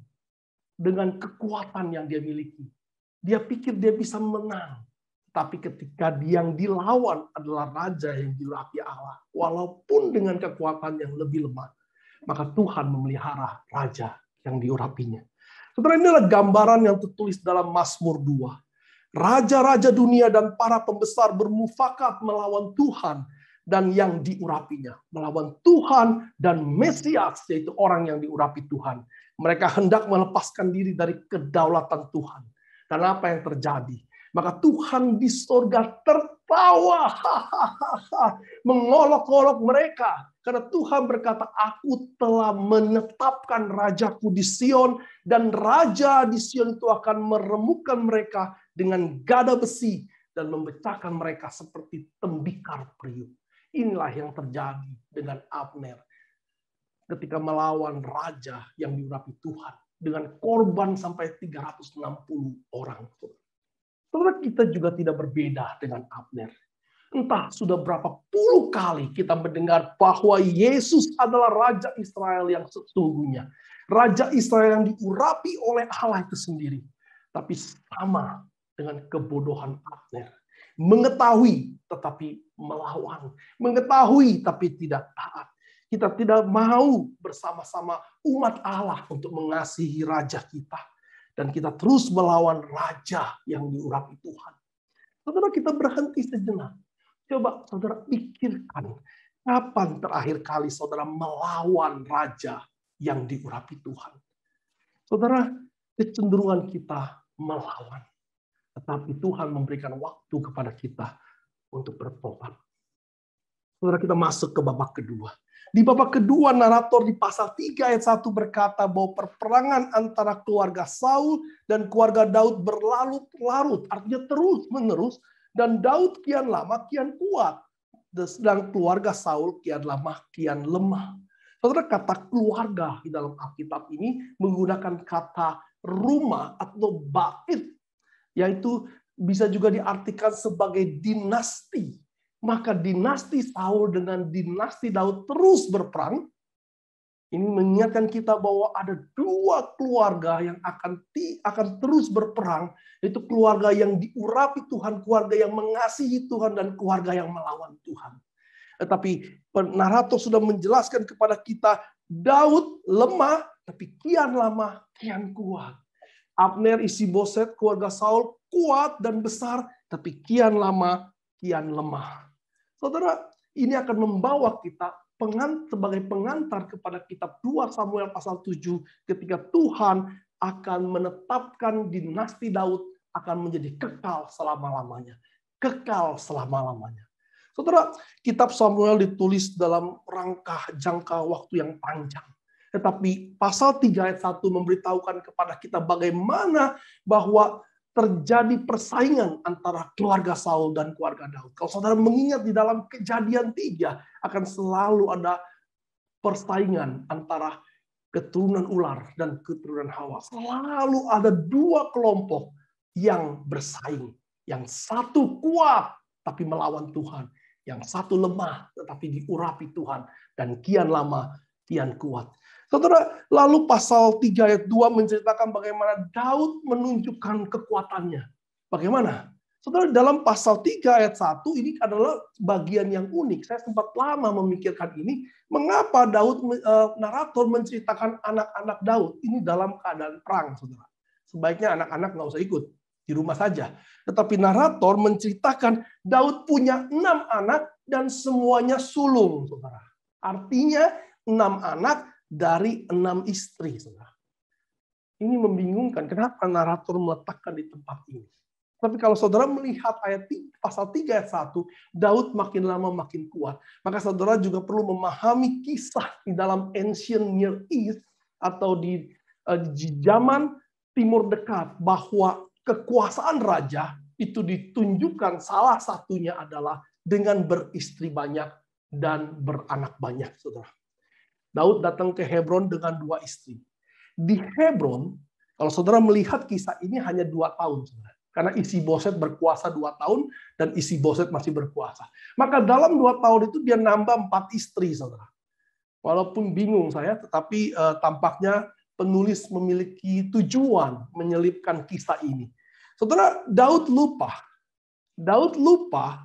C: dengan kekuatan yang dia miliki, dia pikir dia bisa menang. Tapi ketika yang dilawan adalah raja yang diurapi Allah, walaupun dengan kekuatan yang lebih lemah, maka Tuhan memelihara raja yang diurapinya. Saudara, inilah gambaran yang tertulis dalam Mazmur 2. Raja-raja dunia dan para pembesar bermufakat melawan Tuhan dan yang diurapinya. Melawan Tuhan dan Mesias, yaitu orang yang diurapi Tuhan. Mereka hendak melepaskan diri dari kedaulatan Tuhan. Dan apa yang terjadi? Maka Tuhan di sorga tertawa, mengolok-olok mereka. Karena Tuhan berkata, aku telah menetapkan rajaku di Sion, dan raja di Sion itu akan meremukkan mereka dengan gada besi, dan memecahkan mereka seperti tembikar periuk. Inilah yang terjadi dengan Abner ketika melawan raja yang diurapi Tuhan, dengan korban sampai 360 orang. Saudara, kita juga tidak berbeda dengan Abner. Entah sudah berapa puluh kali kita mendengar bahwa Yesus adalah Raja Israel yang sesungguhnya. Raja Israel yang diurapi oleh Allah itu sendiri. Tapi sama dengan kebodohan Abner. Mengetahui tetapi melawan. Mengetahui tapi tidak taat. Kita tidak mau bersama-sama umat Allah untuk mengasihi Raja kita. Dan kita terus melawan raja yang diurapi Tuhan. Saudara, kita berhenti sejenak. Coba saudara pikirkan, kapan terakhir kali saudara melawan raja yang diurapi Tuhan? Saudara, kecenderungan kita melawan. Tetapi Tuhan memberikan waktu kepada kita untuk bertobat. Saudara, kita masuk ke babak kedua. Di babak kedua, narator di pasal 3 ayat 1 berkata bahwa perperangan antara keluarga Saul dan keluarga Daud berlarut-larut. Artinya terus-menerus. Dan Daud kian lama kian kuat. Sedang keluarga Saul kian lama kian lemah. Saudara, kata keluarga di dalam Alkitab ini menggunakan kata rumah atau bait, yaitu bisa juga diartikan sebagai dinasti. Maka dinasti Saul dengan dinasti Daud terus berperang. Ini mengingatkan kita bahwa ada dua keluarga yang akan terus berperang, yaitu keluarga yang diurapi Tuhan, keluarga yang mengasihi Tuhan, dan keluarga yang melawan Tuhan. Tetapi narator sudah menjelaskan kepada kita, Daud lemah, tapi kian lama kian kuat. Abner, Isi-Boset, keluarga Saul kuat dan besar, tapi kian lama kian lemah. Saudara, ini akan membawa kita sebagai pengantar kepada kitab 2 Samuel pasal 7, ketika Tuhan akan menetapkan dinasti Daud akan menjadi kekal selama-lamanya. Kekal selama-lamanya. Saudara, kitab Samuel ditulis dalam rangka jangka waktu yang panjang. Tetapi pasal 3 ayat 1 memberitahukan kepada kita bagaimana bahwa terjadi persaingan antara keluarga Saul dan keluarga Daud. Kalau saudara mengingat di dalam Kejadian 3 akan selalu ada persaingan antara keturunan ular dan keturunan Hawa. Selalu ada dua kelompok yang bersaing. Yang satu kuat tapi melawan Tuhan. Yang satu lemah tetapi diurapi Tuhan. Dan kian lama kian kuat. Saudara, lalu pasal 3 ayat 2 menceritakan bagaimana Daud menunjukkan kekuatannya. Bagaimana? Saudara, dalam pasal 3 ayat 1 ini adalah bagian yang unik. Saya sempat lama memikirkan ini. Mengapa narator menceritakan anak-anak Daud ini dalam keadaan perang, saudara? Sebaiknya anak-anak nggak usah ikut. Di rumah saja. Tetapi narator menceritakan Daud punya 6 anak dan semuanya sulung, saudara. Artinya 6 anak dari 6 istri, saudara. Ini membingungkan. Kenapa narator meletakkan di tempat ini? Tapi kalau saudara melihat pasal 3 ayat 1, Daud makin lama makin kuat. Maka saudara juga perlu memahami kisah di dalam Ancient Near East atau di zaman Timur Dekat, bahwa kekuasaan raja itu ditunjukkan salah satunya adalah dengan beristri banyak dan beranak banyak, saudara. Daud datang ke Hebron dengan 2 istri. Di Hebron, kalau saudara melihat kisah ini hanya 2 tahun, saudara. Karena Isi-Boset berkuasa 2 tahun dan Isi-Boset masih berkuasa. Maka dalam 2 tahun itu dia nambah 4 istri, saudara. Walaupun bingung saya, tetapi tampaknya penulis memiliki tujuan menyelipkan kisah ini. Saudara, Daud lupa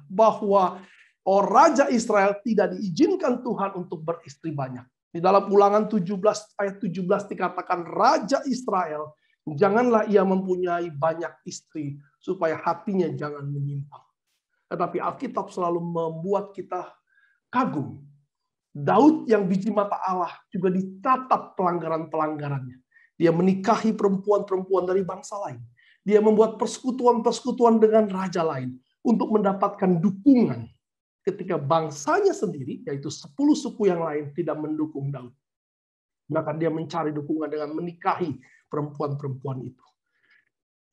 C: bahwa Raja Israel tidak diizinkan Tuhan untuk beristri banyak. Di dalam Ulangan 17 ayat 17 dikatakan Raja Israel, janganlah ia mempunyai banyak istri supaya hatinya jangan menyimpang. Tetapi Alkitab selalu membuat kita kagum. Daud yang biji mata Allah juga dicatat pelanggaran-pelanggarannya. Dia menikahi perempuan-perempuan dari bangsa lain. Dia membuat persekutuan-persekutuan dengan raja lain untuk mendapatkan dukungan. Ketika bangsanya sendiri, yaitu 10 suku yang lain, tidak mendukung Daud. Maka dia mencari dukungan dengan menikahi perempuan-perempuan itu.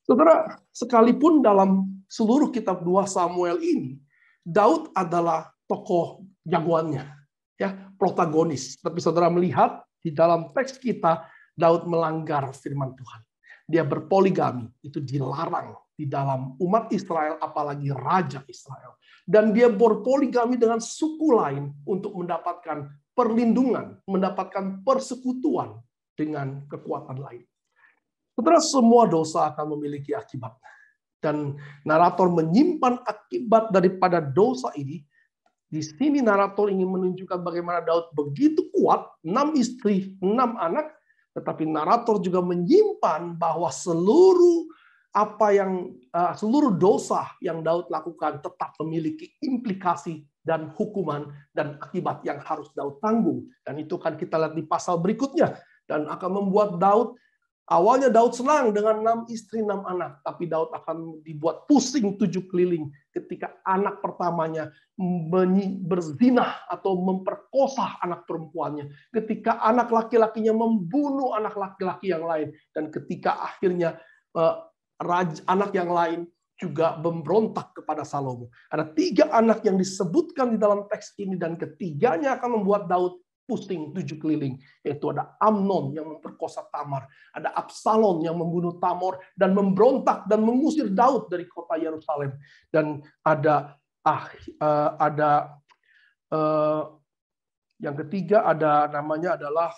C: Saudara, sekalipun dalam seluruh kitab 2 Samuel ini, Daud adalah tokoh jagoannya, ya, protagonis. Tapi saudara melihat di dalam teks kita, Daud melanggar firman Tuhan. Dia berpoligami, itu dilarang di dalam umat Israel, apalagi Raja Israel. Dan dia berpoligami dengan suku lain untuk mendapatkan perlindungan, mendapatkan persekutuan dengan kekuatan lain. Saudara, semua dosa akan memiliki akibat. Dan narator menyimpan akibat daripada dosa ini. Di sini narator ingin menunjukkan bagaimana Daud begitu kuat, 6 istri, 6 anak, tetapi narator juga menyimpan bahwa seluruh apa yang seluruh dosa yang Daud lakukan tetap memiliki implikasi dan hukuman dan akibat yang harus Daud tanggung. Dan itu kan kita lihat di pasal berikutnya. Dan akan membuat Daud, awalnya Daud senang dengan 6 istri 6 anak. Tapi Daud akan dibuat pusing 7 keliling ketika anak pertamanya berzinah atau memperkosa anak perempuannya. Ketika anak laki-lakinya membunuh anak laki-laki yang lain. Dan ketika akhirnya anak yang lain juga memberontak kepada Salomo. Ada 3 anak yang disebutkan di dalam teks ini dan ketiganya akan membuat Daud pusing 7 keliling. Yaitu ada Amnon yang memperkosa Tamar, ada Absalom yang membunuh Tamar dan memberontak dan mengusir Daud dari kota Yerusalem. Dan ada yang ketiga ada namanya adalah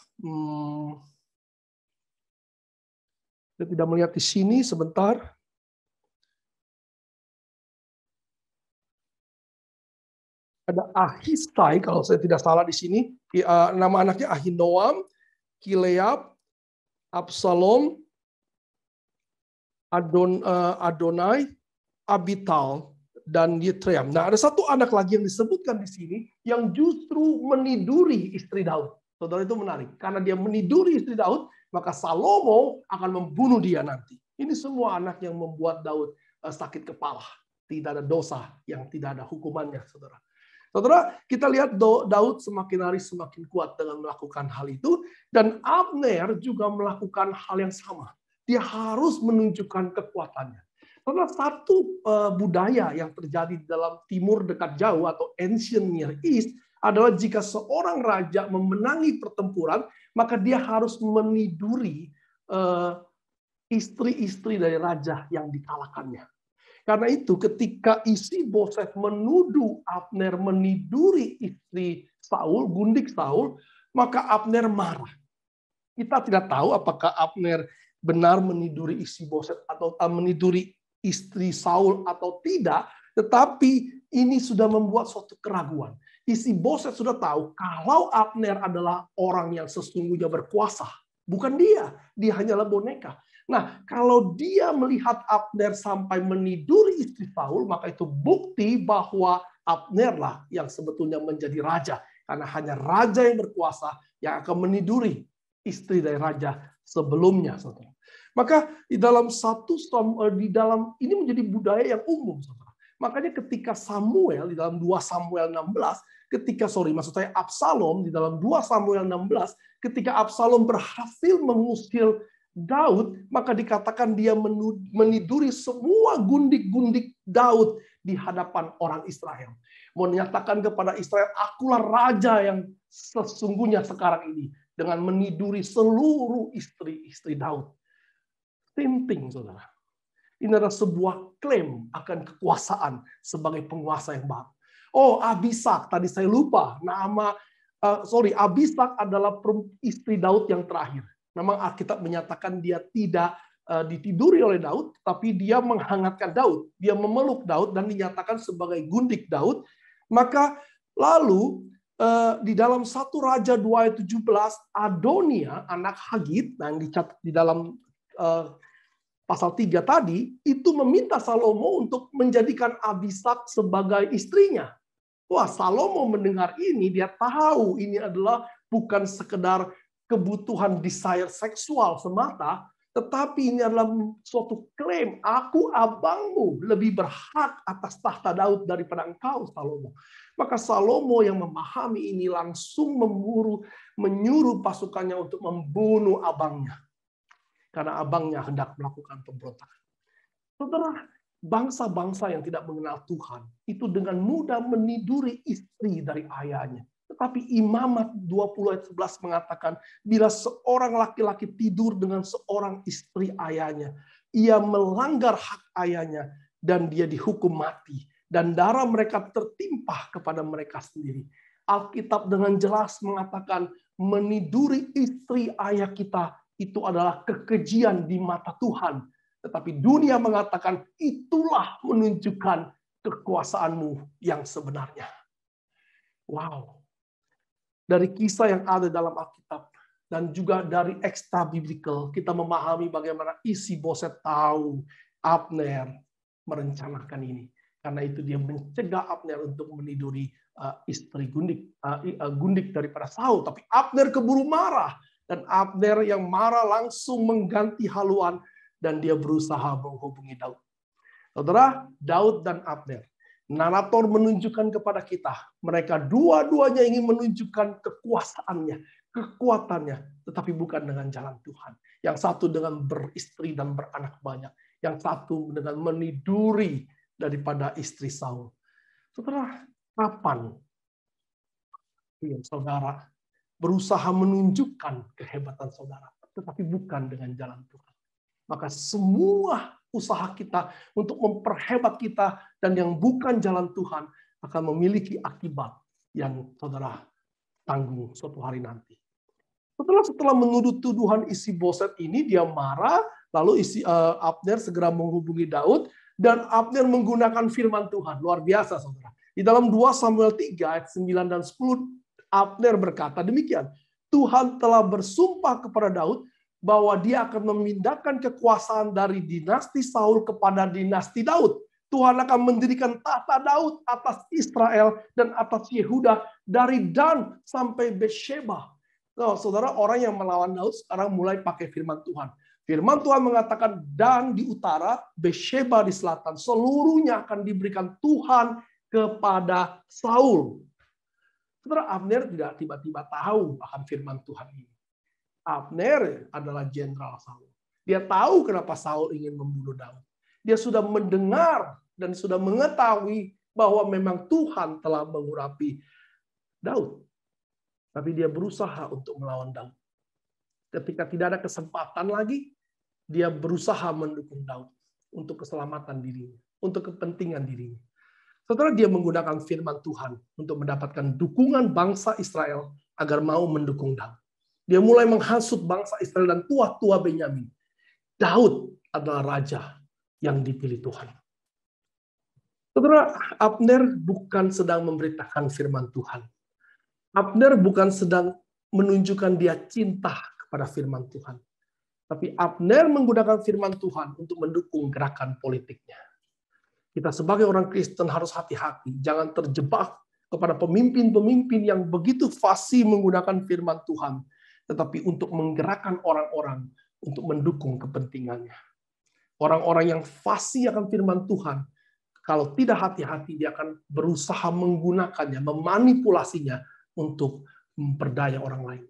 C: saya tidak melihat di sini sebentar. Ada Ahisai, kalau saya tidak salah di sini. Nama anaknya Ahinoam, Kileab, Absalom, Adonai, Abital, dan Yitream. Nah, ada satu anak lagi yang disebutkan di sini yang justru meniduri istri Daud. Saudara, itu menarik. Karena dia meniduri istri Daud, maka Salomo akan membunuh dia nanti. Ini semua anak yang membuat Daud sakit kepala. Tidak ada dosa yang tidak ada hukumannya, saudara. Saudara, kita lihat Daud semakin hari semakin kuat dengan melakukan hal itu. Dan Abner juga melakukan hal yang sama. Dia harus menunjukkan kekuatannya. Karena satu budaya yang terjadi di dalam timur dekat jauh atau ancient Near East adalah jika seorang raja memenangi pertempuran, maka dia harus meniduri istri-istri dari raja yang dikalahkannya. Karena itu ketika Isi-Boset menuduh Abner meniduri istri Saul, gundik Saul, maka Abner marah. Kita tidak tahu apakah Abner benar meniduri Isi-Boset atau meniduri istri Saul atau tidak, tetapi ini sudah membuat suatu keraguan. Isi-Boset sudah tahu kalau Abner adalah orang yang sesungguhnya berkuasa. Bukan dia hanyalah boneka. Nah, kalau dia melihat Abner sampai meniduri istri Saul, maka itu bukti bahwa Abner lah yang sebetulnya menjadi raja. Karena hanya raja yang berkuasa yang akan meniduri istri dari raja sebelumnya, saudara. Maka di dalam ini menjadi budaya yang umum, saudara. Makanya ketika Samuel di dalam 2 Samuel 16, Absalom di dalam 2 Samuel 16, ketika Absalom berhasil mengusir Daud, maka dikatakan dia meniduri semua gundik-gundik Daud di hadapan orang Israel. Menyatakan kepada Israel, akulah raja yang sesungguhnya sekarang ini. Dengan meniduri seluruh istri-istri Daud. Same thing, saudara. Ini adalah sebuah klaim akan kekuasaan sebagai penguasa yang baru. Oh, Abisak, tadi saya lupa. Abisak adalah istri Daud yang terakhir. Memang Alkitab menyatakan dia tidak ditiduri oleh Daud, tapi dia menghangatkan Daud. Dia memeluk Daud dan dinyatakan sebagai gundik Daud. Maka lalu di dalam 1 Raja 2 ayat 17, Adonia, anak Hagit, yang dicatat di dalam pasal 3 tadi, itu meminta Salomo untuk menjadikan Abisak sebagai istrinya. Wah, Salomo mendengar ini, dia tahu ini adalah bukan sekedar kebutuhan desire seksual semata, tetapi ini adalah suatu klaim, aku abangmu lebih berhak atas tahta Daud daripada engkau, Salomo. Maka Salomo yang memahami ini langsung menyuruh pasukannya untuk membunuh abangnya. Karena abangnya hendak melakukan pemberontakan. Saudara, bangsa-bangsa yang tidak mengenal Tuhan, itu dengan mudah meniduri istri dari ayahnya. Tetapi Imamat 20 ayat 11 mengatakan, bila seorang laki-laki tidur dengan seorang istri ayahnya, ia melanggar hak ayahnya dan dia dihukum mati. Dan darah mereka tertimpah kepada mereka sendiri. Alkitab dengan jelas mengatakan, meniduri istri ayah kita itu adalah kekejian di mata Tuhan. Tetapi dunia mengatakan, itulah menunjukkan kekuasaanmu yang sebenarnya. Wow. Dari kisah yang ada dalam Alkitab dan juga dari ekstra biblical, kita memahami bagaimana Isi-Boset tahu Abner merencanakan ini. Karena itu dia mencegah Abner untuk meniduri istri Gundik daripada Saul. Tapi Abner keburu marah. Dan Abner yang marah langsung mengganti haluan. Dan dia berusaha menghubungi Daud. Saudara, Daud dan Abner. Narator menunjukkan kepada kita. Mereka dua-duanya ingin menunjukkan kekuasaannya, kekuatannya. Tetapi bukan dengan jalan Tuhan. Yang satu dengan beristri dan beranak banyak. Yang satu dengan meniduri daripada istri Saul. Saudara, kapan saudara berusaha menunjukkan kehebatan saudara, tetapi bukan dengan jalan Tuhan? Maka semua usaha kita untuk memperhebat kita dan yang bukan jalan Tuhan akan memiliki akibat yang saudara tanggung suatu hari nanti. Setelah menuduh tuduhan Isi-Boset ini, dia marah, lalu Abner segera menghubungi Daud, dan Abner menggunakan firman Tuhan. Luar biasa, saudara. Di dalam 2 Samuel 3, ayat 9 dan 10, Abner berkata demikian. Tuhan telah bersumpah kepada Daud bahwa dia akan memindahkan kekuasaan dari dinasti Saul kepada dinasti Daud. Tuhan akan mendirikan tahta Daud atas Israel dan atas Yehuda dari Dan sampai Beersheba. Nah, saudara, orang yang melawan Daud sekarang mulai pakai firman Tuhan. Firman Tuhan mengatakan Dan di utara, Beersheba di selatan. Seluruhnya akan diberikan Tuhan kepada Saul. Saudara, Abner tidak tiba-tiba tahu akan firman Tuhan ini. Abner adalah jenderal Saul. Dia tahu kenapa Saul ingin membunuh Daud. Dia sudah mendengar dan sudah mengetahui bahwa memang Tuhan telah mengurapi Daud. Tapi dia berusaha untuk melawan Daud. Ketika tidak ada kesempatan lagi, dia berusaha mendukung Daud untuk keselamatan dirinya, untuk kepentingan dirinya. Setelah dia menggunakan firman Tuhan untuk mendapatkan dukungan bangsa Israel agar mau mendukung Daud. Dia mulai menghasut bangsa Israel dan tua-tua Benyamin. Daud adalah raja yang dipilih Tuhan. Saudara, Abner bukan sedang memberitakan firman Tuhan. Abner bukan sedang menunjukkan dia cinta kepada firman Tuhan. Tapi Abner menggunakan firman Tuhan untuk mendukung gerakan politiknya. Kita sebagai orang Kristen harus hati-hati. Jangan terjebak kepada pemimpin-pemimpin yang begitu fasih menggunakan firman Tuhan. Tetapi untuk menggerakkan orang-orang untuk mendukung kepentingannya. Orang-orang yang fasih akan firman Tuhan, kalau tidak hati-hati, dia akan berusaha menggunakannya, memanipulasinya untuk memperdaya orang lain.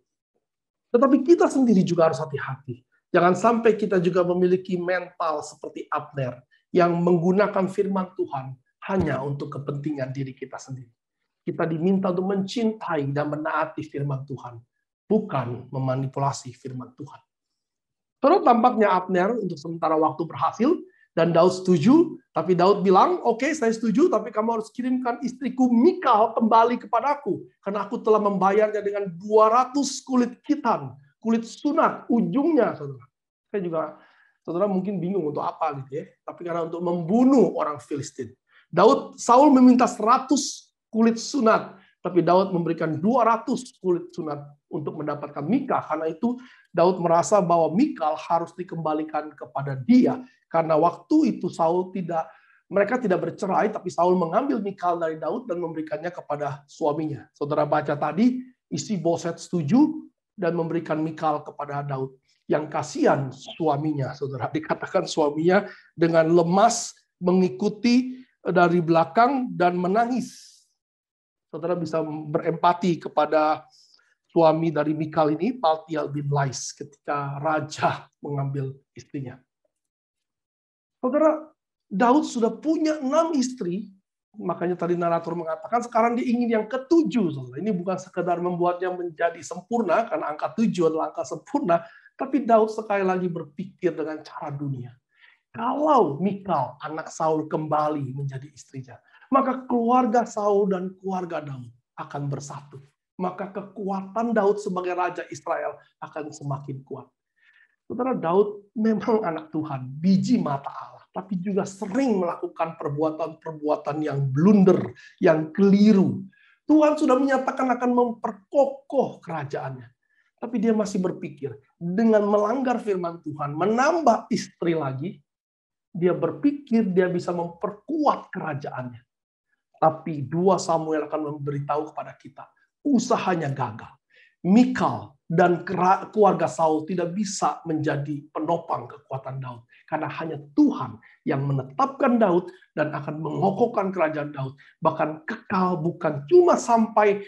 C: Tetapi kita sendiri juga harus hati-hati. Jangan sampai kita juga memiliki mental seperti Abner yang menggunakan firman Tuhan hanya untuk kepentingan diri kita sendiri. Kita diminta untuk mencintai dan menaati firman Tuhan, bukan memanipulasi firman Tuhan. Terus tampaknya Abner untuk sementara waktu berhasil, dan Daud setuju, tapi Daud bilang, oke, saya setuju, tapi kamu harus kirimkan istriku Mikal kembali kepadaku, karena aku telah membayarnya dengan 200 kulit khitan, kulit sunat, ujungnya, saudara. Saya juga, saudara mungkin bingung untuk apa gitu ya, tapi karena untuk membunuh orang Filistin. Saul meminta 100 kulit sunat, tapi Daud memberikan 200 kulit sunat untuk mendapatkan Mikal. Karena itu Daud merasa bahwa Mikal harus dikembalikan kepada dia. Karena waktu itu mereka tidak bercerai, tapi Saul mengambil Mikal dari Daud dan memberikannya kepada suaminya. Saudara baca tadi, Isi-Boset setuju dan memberikan Mikal kepada Daud. Yang kasihan suaminya, saudara. Dikatakan suaminya dengan lemas mengikuti dari belakang dan menangis. Saudara bisa berempati kepada suami dari Mikal ini, Paltiel bin Lais, ketika raja mengambil istrinya. Saudara, Daud sudah punya 6 istri, makanya tadi narator mengatakan sekarang dia ingin yang ke-7. Saudara. Ini bukan sekedar membuatnya menjadi sempurna, karena angka 7 adalah angka sempurna, tapi Daud sekali lagi berpikir dengan cara dunia. Kalau Mikal, anak Saul, kembali menjadi istrinya, maka keluarga Saul dan keluarga Daud akan bersatu. Maka kekuatan Daud sebagai raja Israel akan semakin kuat. Saudara, Daud memang anak Tuhan, biji mata Allah, tapi juga sering melakukan perbuatan-perbuatan yang blunder, yang keliru. Tuhan sudah menyatakan akan memperkokoh kerajaannya. Tapi dia masih berpikir, dengan melanggar firman Tuhan, menambah istri lagi, Dia berpikir dia bisa memperkuat kerajaannya. Tapi 2 Samuel akan memberitahu kepada kita, usahanya gagal. Mikal dan keluarga Saul tidak bisa menjadi penopang kekuatan Daud. Karena hanya Tuhan yang menetapkan Daud dan akan mengokohkan kerajaan Daud. Bahkan kekal, bukan cuma sampai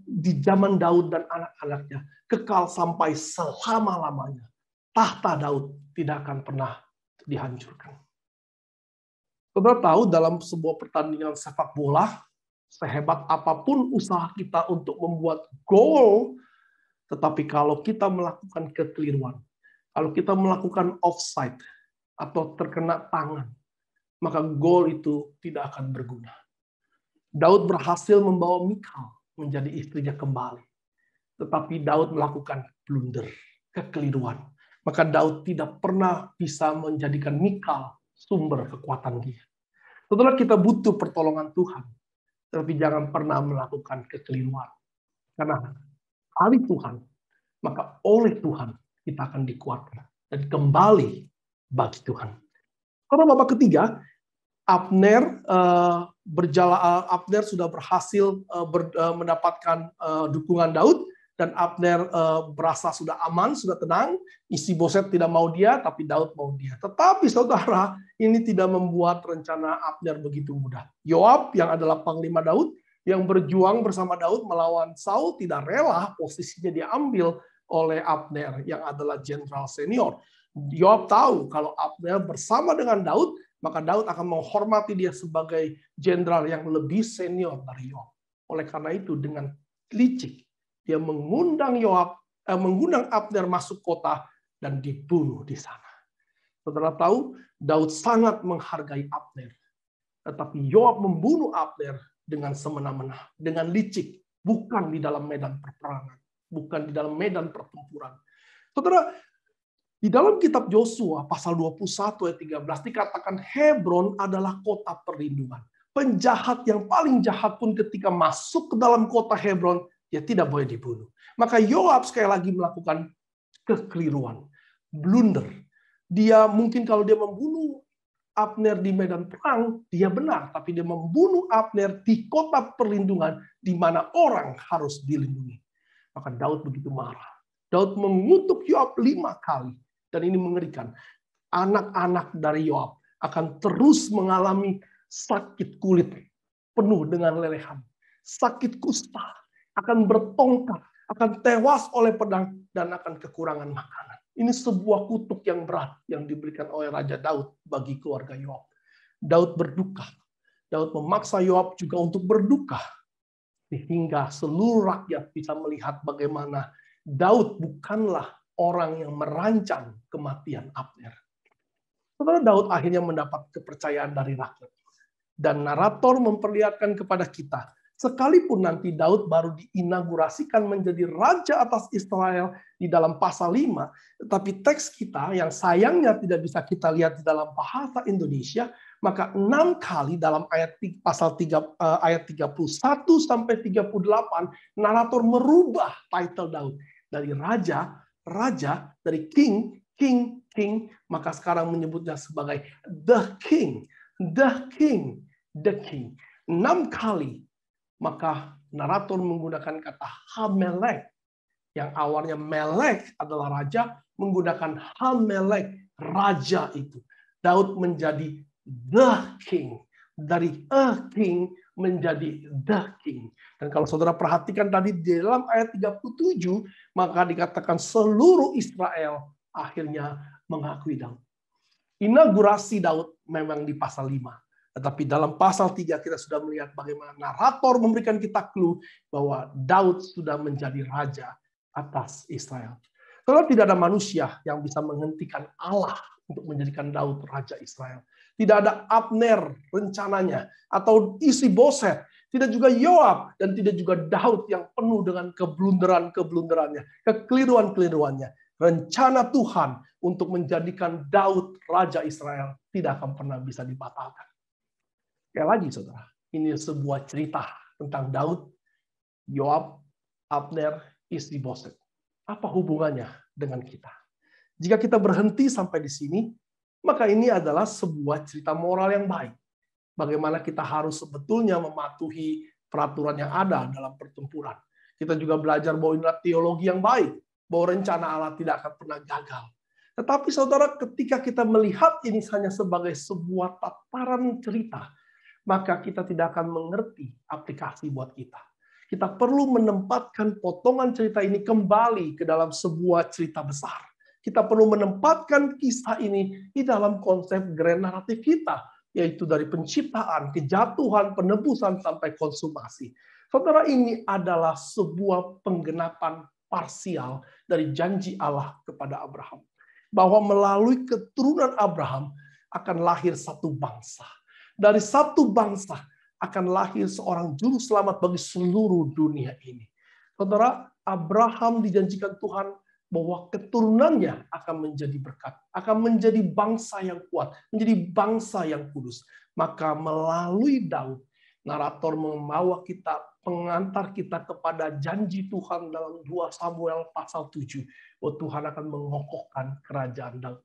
C: di zaman Daud dan anak-anaknya. Kekal sampai selama-lamanya. Tahta Daud tidak akan pernah dihancurkan. Saudara tahu dalam sebuah pertandingan sepak bola, sehebat apapun usaha kita untuk membuat gol, tetapi kalau kita melakukan kekeliruan, kalau kita melakukan offside atau terkena tangan, maka gol itu tidak akan berguna. Daud berhasil membawa Mikal menjadi istrinya kembali. Tetapi Daud melakukan blunder, kekeliruan. Maka Daud tidak pernah bisa menjadikan Mikal sumber kekuatan dia. Setelah kita butuh pertolongan Tuhan, tapi jangan pernah melakukan kekeliruan. Karena hari Tuhan, maka oleh Tuhan kita akan dikuatkan dan kembali bagi Tuhan. Karena babak ketiga, Abner sudah berhasil mendapatkan dukungan Daud. Dan Abner berasa sudah aman, sudah tenang. Isi-Boset tidak mau dia, tapi Daud mau dia. Tetapi saudara, ini tidak membuat rencana Abner begitu mudah. Yoab yang adalah panglima Daud, yang berjuang bersama Daud melawan Saul, tidak rela posisinya diambil oleh Abner yang adalah jenderal senior. Yoab tahu kalau Abner bersama dengan Daud, maka Daud akan menghormati dia sebagai jenderal yang lebih senior dari Yoab. Oleh karena itu, dengan licik, dia mengundang Abner masuk kota dan dibunuh di sana. Saudara tahu, Daud sangat menghargai Abner. Tetapi Yoab membunuh Abner dengan semena-mena, dengan licik, bukan di dalam medan perperangan, bukan di dalam medan pertempuran. Saudara, di dalam kitab Yosua pasal 21 ayat 13 dikatakan Hebron adalah kota perlindungan. Penjahat yang paling jahat pun ketika masuk ke dalam kota Hebron, dia tidak boleh dibunuh. Maka Yoab sekali lagi melakukan kekeliruan, blunder. Dia mungkin kalau dia membunuh Abner di medan perang, dia benar. Tapi dia membunuh Abner di kota perlindungan, di mana orang harus dilindungi. Maka Daud begitu marah. Daud mengutuk Yoab 5 kali. Dan ini mengerikan. Anak-anak dari Yoab akan terus mengalami sakit kulit, penuh dengan lelehan. Sakit kusta. Akan bertongkat, akan tewas oleh pedang, dan akan kekurangan makanan. Ini sebuah kutuk yang berat yang diberikan oleh Raja Daud bagi keluarga Yoab. Daud berduka. Daud memaksa Yoab juga untuk berduka. Sehingga seluruh rakyat bisa melihat bagaimana Daud bukanlah orang yang merancang kematian Abner. Setelah Daud akhirnya mendapat kepercayaan dari rakyat. Dan narator memperlihatkan kepada kita, sekalipun nanti Daud baru diinaugurasikan menjadi raja atas Israel di dalam pasal 5, tetapi teks kita yang sayangnya tidak bisa kita lihat di dalam bahasa Indonesia, maka 6 kali dalam pasal 3 ayat 31 sampai 38 narator merubah title Daud dari raja, dari king, maka sekarang menyebutnya sebagai the king. 6 kali. Maka narator menggunakan kata Hamelek. Yang awalnya Melek adalah raja, menggunakan Hamelek, raja itu. Daud menjadi the king. Dari a king menjadi the king. Dan kalau saudara perhatikan tadi di dalam ayat 37, maka dikatakan seluruh Israel akhirnya mengakui Daud. Inaugurasi Daud memang di pasal 5. Tetapi dalam pasal 3 kita sudah melihat bagaimana narator memberikan kita clue bahwa Daud sudah menjadi raja atas Israel. Kalau tidak ada manusia yang bisa menghentikan Allah untuk menjadikan Daud raja Israel. Tidak ada Abner rencananya atau Isi-Boset, tidak juga Yoab dan tidak juga Daud yang penuh dengan keblunderannya, kekeliruan-keliruannya. Rencana Tuhan untuk menjadikan Daud raja Israel tidak akan pernah bisa dibatalkan. Sekali lagi saudara, ini sebuah cerita tentang Daud, Yoab, Abner, Isi-Boset. Apa hubungannya dengan kita? Jika kita berhenti sampai di sini, Maka ini adalah sebuah cerita moral yang baik. Bagaimana kita harus sebetulnya mematuhi peraturan yang ada dalam pertempuran. Kita juga belajar bahwa inilah teologi yang baik, bahwa rencana Allah tidak akan pernah gagal. Tetapi saudara, ketika kita melihat ini hanya sebagai sebuah tataran cerita, maka kita tidak akan mengerti aplikasi buat kita. Kita perlu menempatkan potongan cerita ini kembali ke dalam sebuah cerita besar. Kita perlu menempatkan kisah ini di dalam konsep grand naratif kita, yaitu dari penciptaan, kejatuhan, penebusan, sampai konsumasi. Saudara, ini adalah sebuah penggenapan parsial dari janji Allah kepada Abraham. Bahwa melalui keturunan Abraham akan lahir satu bangsa. Dari satu bangsa akan lahir seorang juru selamat bagi seluruh dunia ini. Saudara, Abraham dijanjikan Tuhan bahwa keturunannya akan menjadi berkat, akan menjadi bangsa yang kuat, menjadi bangsa yang kudus. Maka melalui Daud, narator membawa kita, pengantar kita kepada janji Tuhan dalam 2 Samuel pasal 7. Bahwa Tuhan akan mengokohkan kerajaan Daud.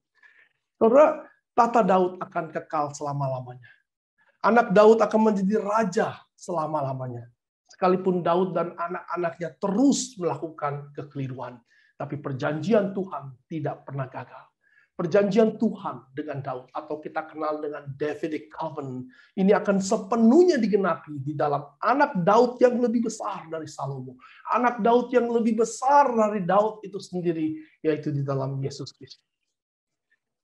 C: Saudara, tata Daud akan kekal selama-lamanya. Anak Daud akan menjadi raja selama-lamanya. Sekalipun Daud dan anak-anaknya terus melakukan kekeliruan. Tapi perjanjian Tuhan tidak pernah gagal. Perjanjian Tuhan dengan Daud, atau kita kenal dengan Davidic Covenant, ini akan sepenuhnya digenapi di dalam anak Daud yang lebih besar dari Salomo. Anak Daud yang lebih besar dari Daud itu sendiri, yaitu di dalam Yesus Kristus.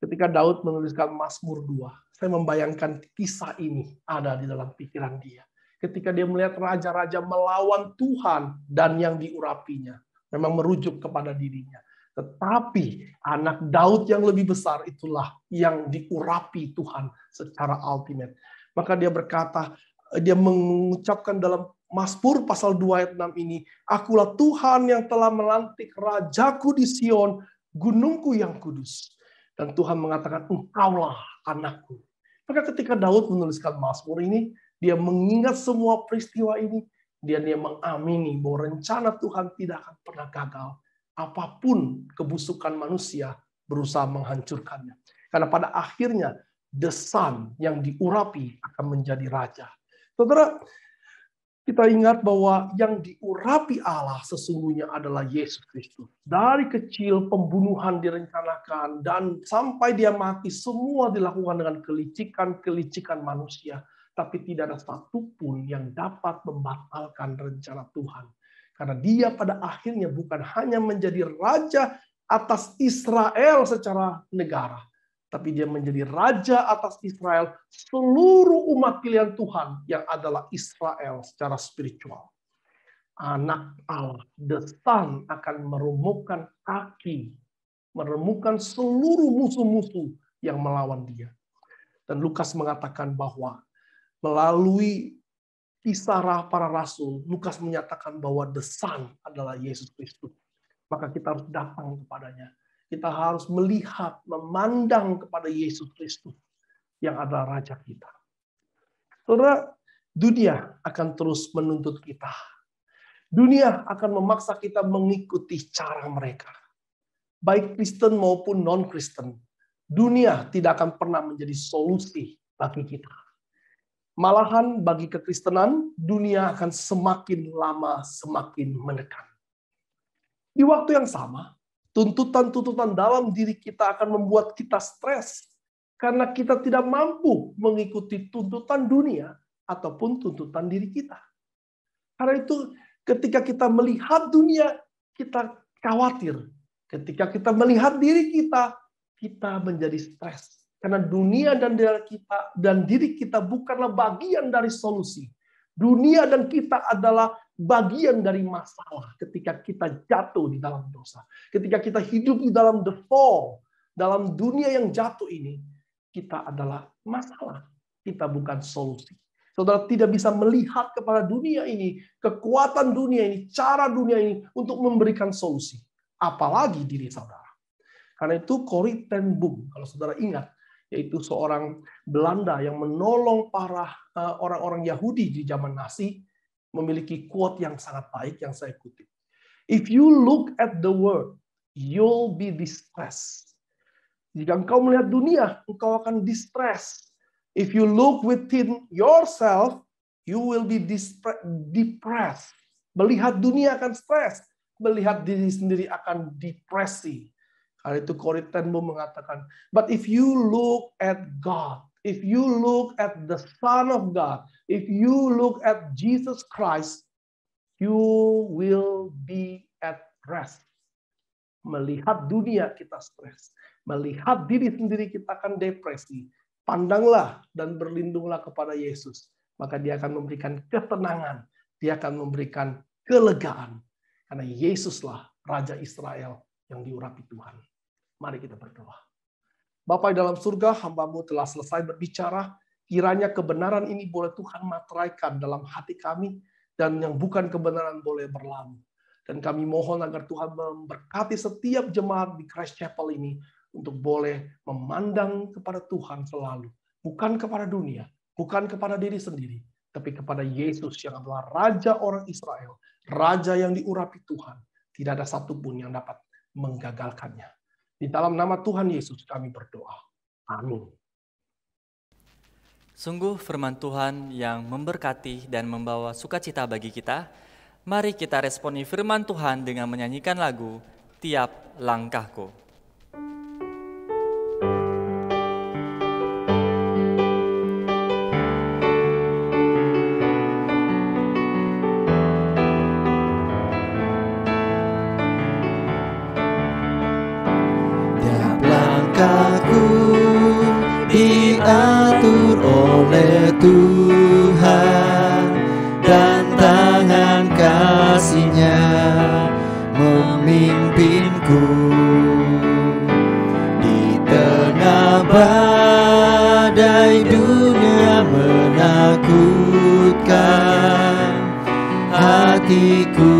C: Ketika Daud menuliskan Mazmur 2, saya membayangkan kisah ini ada di dalam pikiran dia. Ketika dia melihat raja-raja melawan Tuhan dan yang diurapinya, memang merujuk kepada dirinya. Tetapi anak Daud yang lebih besar itulah yang diurapi Tuhan secara ultimate. Maka dia berkata, dia mengucapkan dalam Mazmur pasal 2 ayat 6 ini, akulah Tuhan yang telah melantik rajaku di Sion, gunungku yang kudus. Dan Tuhan mengatakan, engkaulah anakku. Maka ketika Daud menuliskan Mazmur ini, dia mengingat semua peristiwa ini, dia mengamini bahwa rencana Tuhan tidak akan pernah gagal. Apapun kebusukan manusia berusaha menghancurkannya. Karena pada akhirnya, the Son yang diurapi akan menjadi raja. Saudara, kita ingat bahwa yang diurapi Allah sesungguhnya adalah Yesus Kristus. Dari kecil pembunuhan direncanakan dan sampai dia mati semua dilakukan dengan kelicikan manusia. Tapi tidak ada satupun yang dapat membatalkan rencana Tuhan. Karena dia pada akhirnya bukan hanya menjadi raja atas Israel secara negara. Tapi dia menjadi raja atas Israel seluruh umat pilihan Tuhan yang adalah Israel secara spiritual. Anak Allah, the Son, akan meremukkan kaki, meremukkan seluruh musuh-musuh yang melawan dia. Dan Lukas mengatakan bahwa melalui kisah para rasul, Lukas menyatakan bahwa the Son adalah Yesus Kristus. Maka kita harus datang kepadanya. Kita harus melihat, memandang kepada Yesus Kristus yang adalah Raja kita. Saudara, dunia akan terus menuntut kita. Dunia akan memaksa kita mengikuti cara mereka. Baik Kristen maupun non-Kristen. Dunia tidak akan pernah menjadi solusi bagi kita. Malahan bagi kekristenan, dunia akan semakin lama semakin menekan. Di waktu yang sama, tuntutan-tuntutan dalam diri kita akan membuat kita stres. Karena kita tidak mampu mengikuti tuntutan dunia ataupun tuntutan diri kita. Karena itu ketika kita melihat dunia, kita khawatir. Ketika kita melihat diri kita, kita menjadi stres. Karena dunia dan diri kita bukanlah bagian dari solusi. Dunia dan kita adalah bagian dari masalah ketika kita jatuh di dalam dosa. Ketika kita hidup di dalam the fall, dalam dunia yang jatuh ini, kita adalah masalah. Kita bukan solusi. Saudara tidak bisa melihat kepada dunia ini, kekuatan dunia ini, cara dunia ini untuk memberikan solusi. Apalagi diri saudara. Karena itu Corrie ten Boom, kalau saudara ingat, yaitu seorang Belanda yang menolong para orang-orang Yahudi di zaman Nazi, memiliki quote yang sangat baik yang saya kutip. If you look at the world, you'll be distressed. Jika engkau melihat dunia, engkau akan distress. If you look within yourself, you will be depressed. Melihat dunia akan stres. Melihat diri sendiri akan depresi. Karena itu Corrie ten Boom mengatakan, but if you look at God, if you look at the Son of God, if you look at Jesus Christ, you will be at rest. Melihat dunia kita stres. Melihat diri sendiri kita akan depresi. Pandanglah dan berlindunglah kepada Yesus. Maka dia akan memberikan ketenangan. Dia akan memberikan kelegaan. Karena Yesuslah Raja Israel yang diurapi Tuhan. Mari kita berdoa. Bapa di dalam surga, hamba-Mu telah selesai berbicara. Kiranya kebenaran ini boleh Tuhan materaikan dalam hati kami. Dan yang bukan kebenaran boleh berlalu. Dan kami mohon agar Tuhan memberkati setiap jemaat di Christ Chapel ini. Untuk boleh memandang kepada Tuhan selalu. Bukan kepada dunia. Bukan kepada diri sendiri. Tapi kepada Yesus yang adalah Raja orang Israel. Raja yang diurapi Tuhan. Tidak ada satupun yang dapat menggagalkannya. Di dalam nama Tuhan Yesus kami berdoa. Amin.
B: Sungguh firman Tuhan yang memberkati dan membawa sukacita bagi kita. Mari kita responi firman Tuhan dengan menyanyikan lagu Tiap Langkahku.
A: Diatur oleh Tuhan dan tangan kasih-Nya memimpinku di tengah badai dunia menakutkan. Hatiku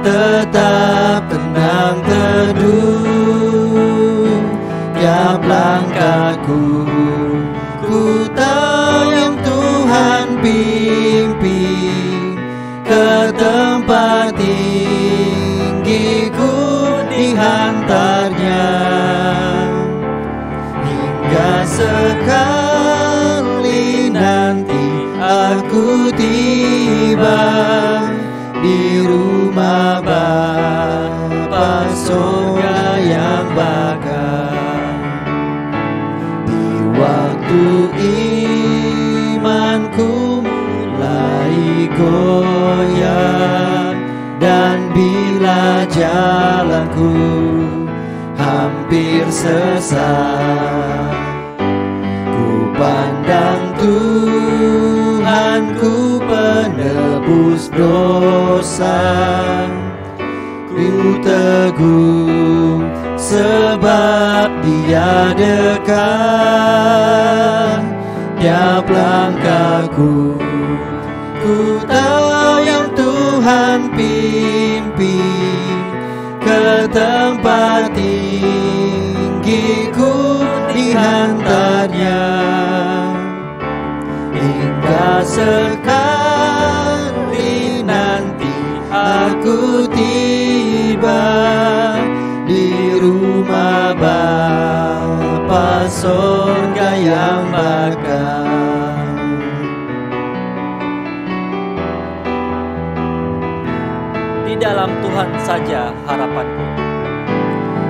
A: tetap tenang teduh. Tiap langkahku, ku tahu yang Tuhan pimpin ke tempat tinggi ku dihantarnya. Hingga sekali nanti aku tiba di rumah Bapa surga yang bakal. Waktu imanku mulai goyah dan bila jalanku hampir sesat, ku pandang Tuhanku penebus dosa. Ku teguh sebab Dia dekat. Tiap langkahku, ku tahu yang Tuhan pimpin ke tempat tinggi ku dihantarnya. Hingga sekali nanti aku tiba di rumah Bapa surga yang bakal.
B: Di dalam Tuhan saja harapanku.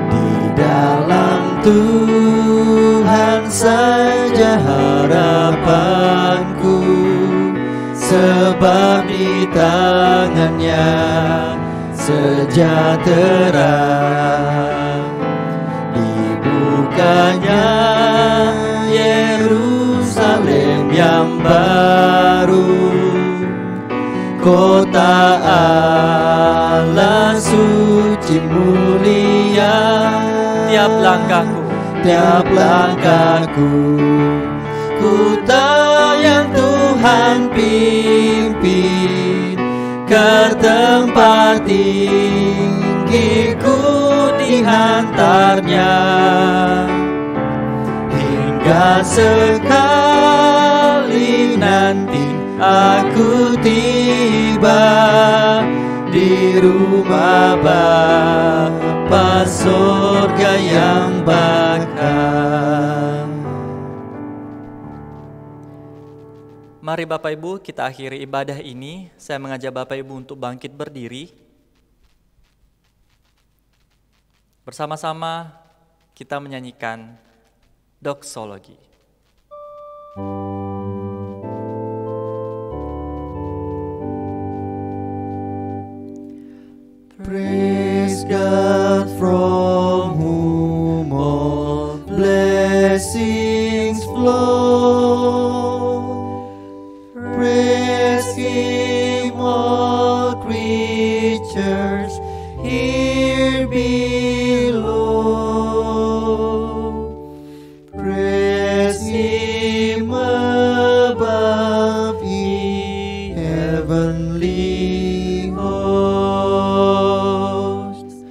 A: Di dalam Tuhan saja harapanku, sebab di tangan-Nya sejahtera. Dibukanya Yerusalem yang baru, kota Allah suci mulia.
B: Tiap langkahku,
A: tiap langkahku, ku tahu yang Tuhan pimpin ke tempat tinggi ku dihantarnya. Hingga sekali nanti aku tiba di rumah Bapa surga yang bakal.
B: Mari Bapak Ibu kita akhiri ibadah ini. Saya mengajak Bapak Ibu untuk bangkit berdiri. Bersama-sama kita menyanyikan doksologi.
A: Praise God from whom all blessings flow. Praise Him, all creatures here below. Praise Him above, ye heavenly hosts.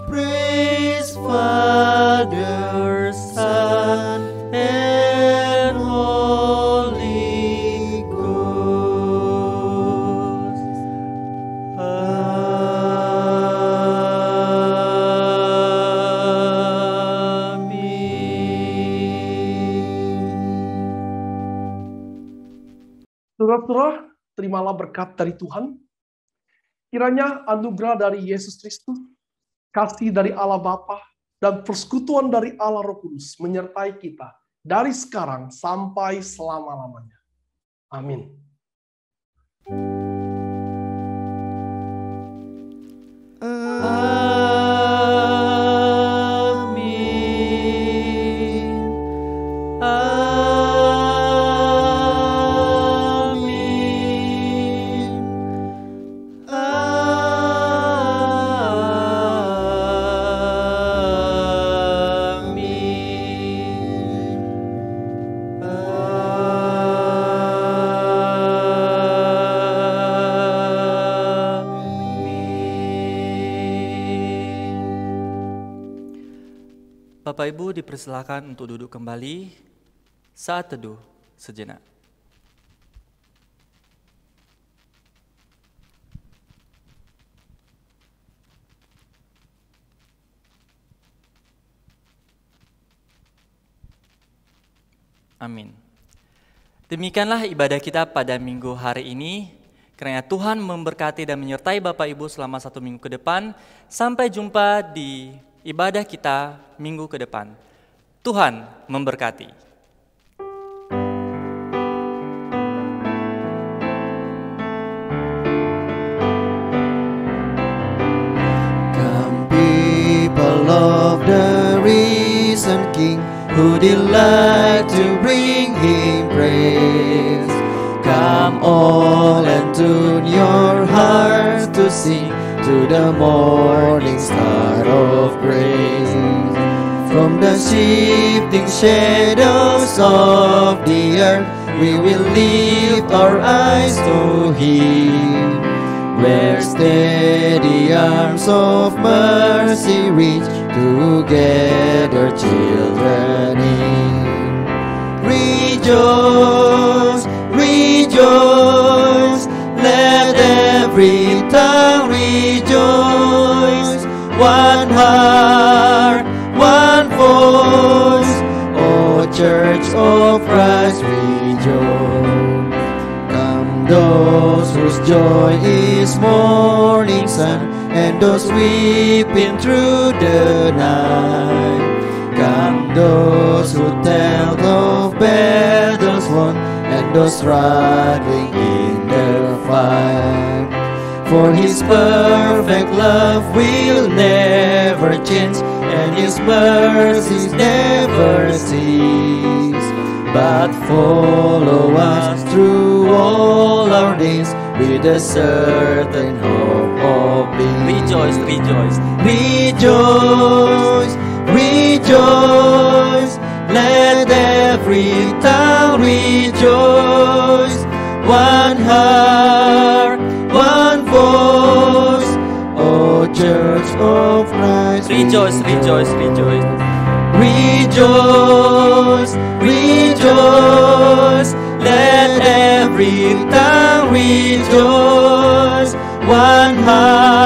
A: Praise Father, Son, and Holy Ghost.
C: Saudara-saudara, terimalah berkat dari Tuhan. Kiranya anugerah dari Yesus Kristus, kasih dari Allah Bapa, dan persekutuan dari Allah Roh Kudus menyertai kita dari sekarang sampai selama-lamanya. Amin.
B: Bapak Ibu dipersilakan untuk duduk kembali saat teduh sejenak. Amin. Demikianlah ibadah kita pada minggu hari ini. Kiranya Tuhan memberkati dan menyertai Bapak Ibu selama 1 minggu ke depan. Sampai jumpa di ibadah kita minggu ke depan. Tuhan memberkati.
A: Come people of the risen King, who delight to bring Him praise. Come all and tune your hearts to sing to the morning star of grace. From the shifting shadows of the earth, we will lift our eyes to Him, where steady arms of mercy reach to gather children in. Rejoice, rejoice, let every tongue rejoice. One heart, one voice, O Church of Christ, rejoice. Come those whose joy is morning sun, and those weeping through the night. Come those who tell of battles won, and those struggling in the fight. For His perfect love will never change, and His mercies never cease, but follow us through all our days with a certain hope of peace.
B: Rejoice, rejoice.
A: Rejoice, rejoice, let every tongue rejoice. One heart, one voice, O Church of Christ,
B: Rejoice, rejoice, rejoice.
A: Rejoice, rejoice, let every tongue rejoice. One heart,